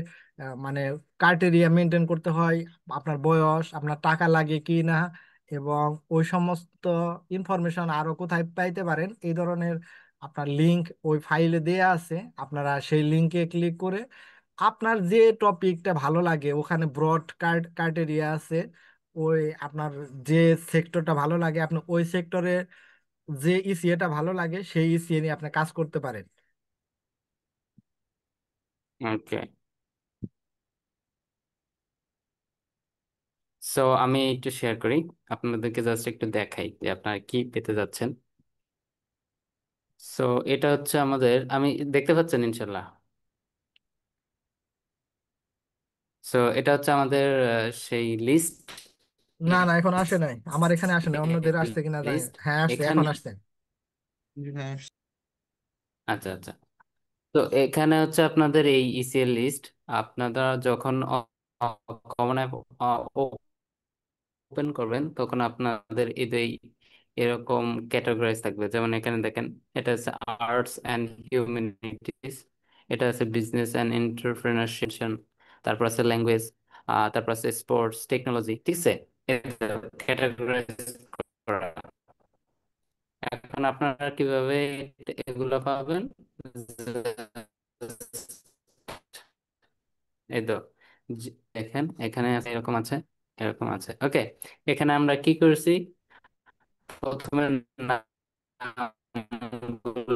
মানে ক্রাইটেরিয়া মেনটেন করতে হয়, আপনার বয়স, আপনার টাকা লাগে কি না, এবং ওই সমস্ত ইনফরমেশন আরো কোথায় পাইতে পারেন এই ধরনের আপনার লিংক ওই ফাইলে দেয়া আছে। আপনারা সেই লিংকে ক্লিক করে আপনার যে টপিকটা ভালো লাগে, ওখানে ব্রড ক্রাইটেরিয়া আছে, ওই আপনার যে সেক্টরটা ভালো লাগে আপনি ওই সেক্টরে যে ইসিএটা ভালো লাগে সেই ইসিএ নিয়ে আপনি কাজ করতে পারেন। ওকে, সো আমি একটু শেয়ার করি, আপনাদেরকে জাস্ট একটু দেখাই যে আপনারা কি পেতে যাচ্ছেন। সো এটা হচ্ছে আমাদের, আমি দেখতে পাচ্ছেন ইনশাল্লাহ? সো এটা হচ্ছে আমাদের সেই লিস্ট, না না, এখন আসে নাই, আমার এখানে আসে নাই, অন্যদের আসছে কিনা জানি না। লিস্ট হ্যাঁ আসছে, এখন এখানে। আসছে। হ্যাঁ। আচ্ছা আচ্ছা, তো এখানে হচ্ছে আপনাদের এই ইসিএল লিস্ট। আপনারা যখন কমন অ্যাপ ওপেন করবেন তখন আপনাদের এই এরকম ক্যাটাগরাইজ থাকবে। যেমন এখানে দেখেন, এটা হচ্ছে আর্টস অ্যান্ড হিউম্যানিটিস, এটা আছে বিজনেস অ্যান্ড এন্টারপ্রেনারশিপ, তারপর আছে ল্যাঙ্গুয়েজ, তারপর আছে স্পোর্টস টেকনোলজি। ঠিক আছে, ক্যাটাগরাইজ করা। এখন আপনারা কিভাবে এগুলো পাবেন? এই তো, দেখেন এখানে আছে, এরকম আছে, এরকম আছে। ওকে, এখানে আমরা কি করছি, প্রথমে নামগুলো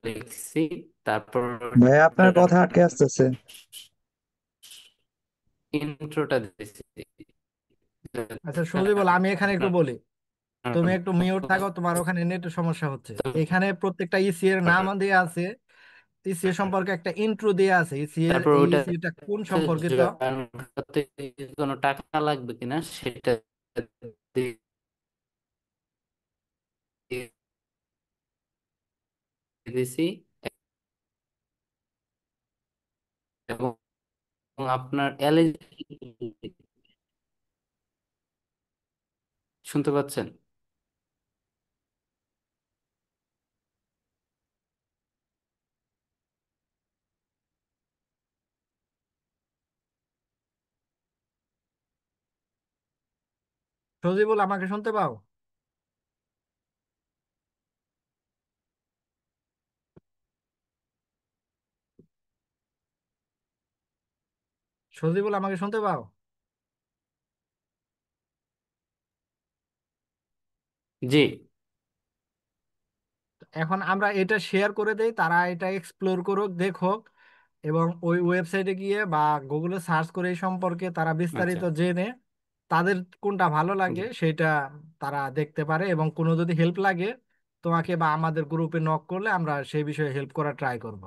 লিখছি, তারপর ভাই আপনার কথা আটকে আসতেছে। ইন্ট্রোটা দিছি। আচ্ছা সজীবুল, আমি এখানে একটু বলি, তুমি একটু মিউট থাকো, তোমার ওখানে নেটের সমস্যা হচ্ছে। এখানে প্রত্যেকটা ইসি এর নাম দেওয়া আছে, ইসি সম্পর্কে একটা ইন্ট্রো দেওয়া আছে, তারপর এই ওটা ইসিটা কোন সম্পর্কিত। জয়েন করতে কোনো টাকা লাগবে কিনা সেটা দিয়ে দিছি, এবং আপনার এলিজিবিলিটি শুনতে পাচ্ছেন? সজীবুল, আমাকে শুনতে পাও? সজীবুল, আমাকে শুনতে পাও? জি। এখন আমরা এটা শেয়ার করে দেই, তারা এটা এক্সপ্লোর করুক, দেখুক, এবং ওই ওয়েবসাইটে গিয়ে বা গুগলে সার্চ করে এই সম্পর্কে তারা আচ্ছা। বিস্তারিত জেনে তাদের কোনটা ভালো জি, লাগে সেটা তারা দেখতে পারে। এবং কোনো যদি হেল্প লাগে তোমাকে বা আমাদের গ্রুপে নক করলে আমরা সেই বিষয়ে হেল্প করার ট্রাই করব।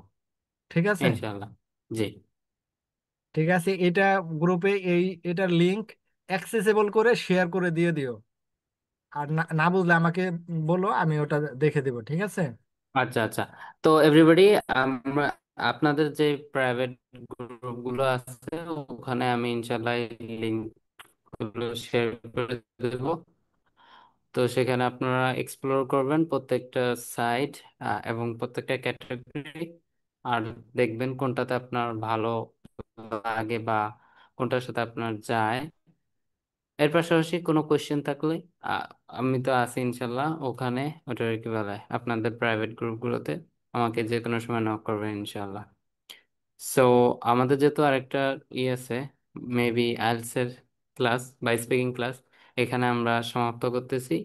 ঠিক আছে? ইনশাল্লাহ। জি। ঠিক আছে, এটা গ্রুপে এটার লিংক অ্যাক্সেসিবল করে শেয়ার করে দিয়ে দিও। আর না না বুঝলে আমাকে বলো, আমি ওটা দেখে দেবো। ঠিক আছে? আচ্ছা আচ্ছা। তো এভরিবডি, আমরা আপনাদের যে প্রাইভেট গ্রুপগুলো আছে ওখানে আমি ইনশাল্লাহ লিংক গুলো শেয়ার করে দেবো। তো সেখানে আপনারা এক্সপ্লোর করবেন প্রত্যেকটা সাইট এবং প্রত্যেকটা ক্যাটাগরি, আর দেখবেন কোনটাতে আপনার ভালো লাগে বা কোনটার সাথে আপনার যায়। এর পাশাপাশি কোনো কোয়েশ্চেন থাকলে আহ, আমি তো আছি ইনশাল্লাহ ওখানে, ওটা কি বলে আপনাদের প্রাইভেট গ্রুপগুলোতে আমাকে যে কোনো সময় নক করবেন ইনশাল্লাহ। সো আমাদের যেহেতু আরেকটা আছে, মেবি আইএলটিএস এর ক্লাস বা স্পিকিং ক্লাস, এখানে আমরা সমাপ্ত করতেছি।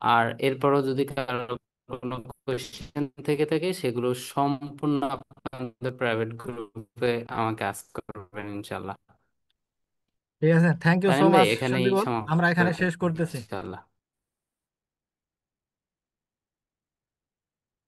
আর এরপরও যদি কারো কোনো কোয়েশ্চেন থেকে থাকে সেগুলো সম্পূর্ণ আপনাদের প্রাইভেট গ্রুপে আমাকে আস্ক করবেন ইনশাল্লাহ। ঠিক আছে, থ্যাংক ইউ সো তানিম ভাই, মাচ এখানেই সন্দীপ। আমরা সমাপ্ত, এখানে শেষ করতেছি। ইনশাল্লাহ।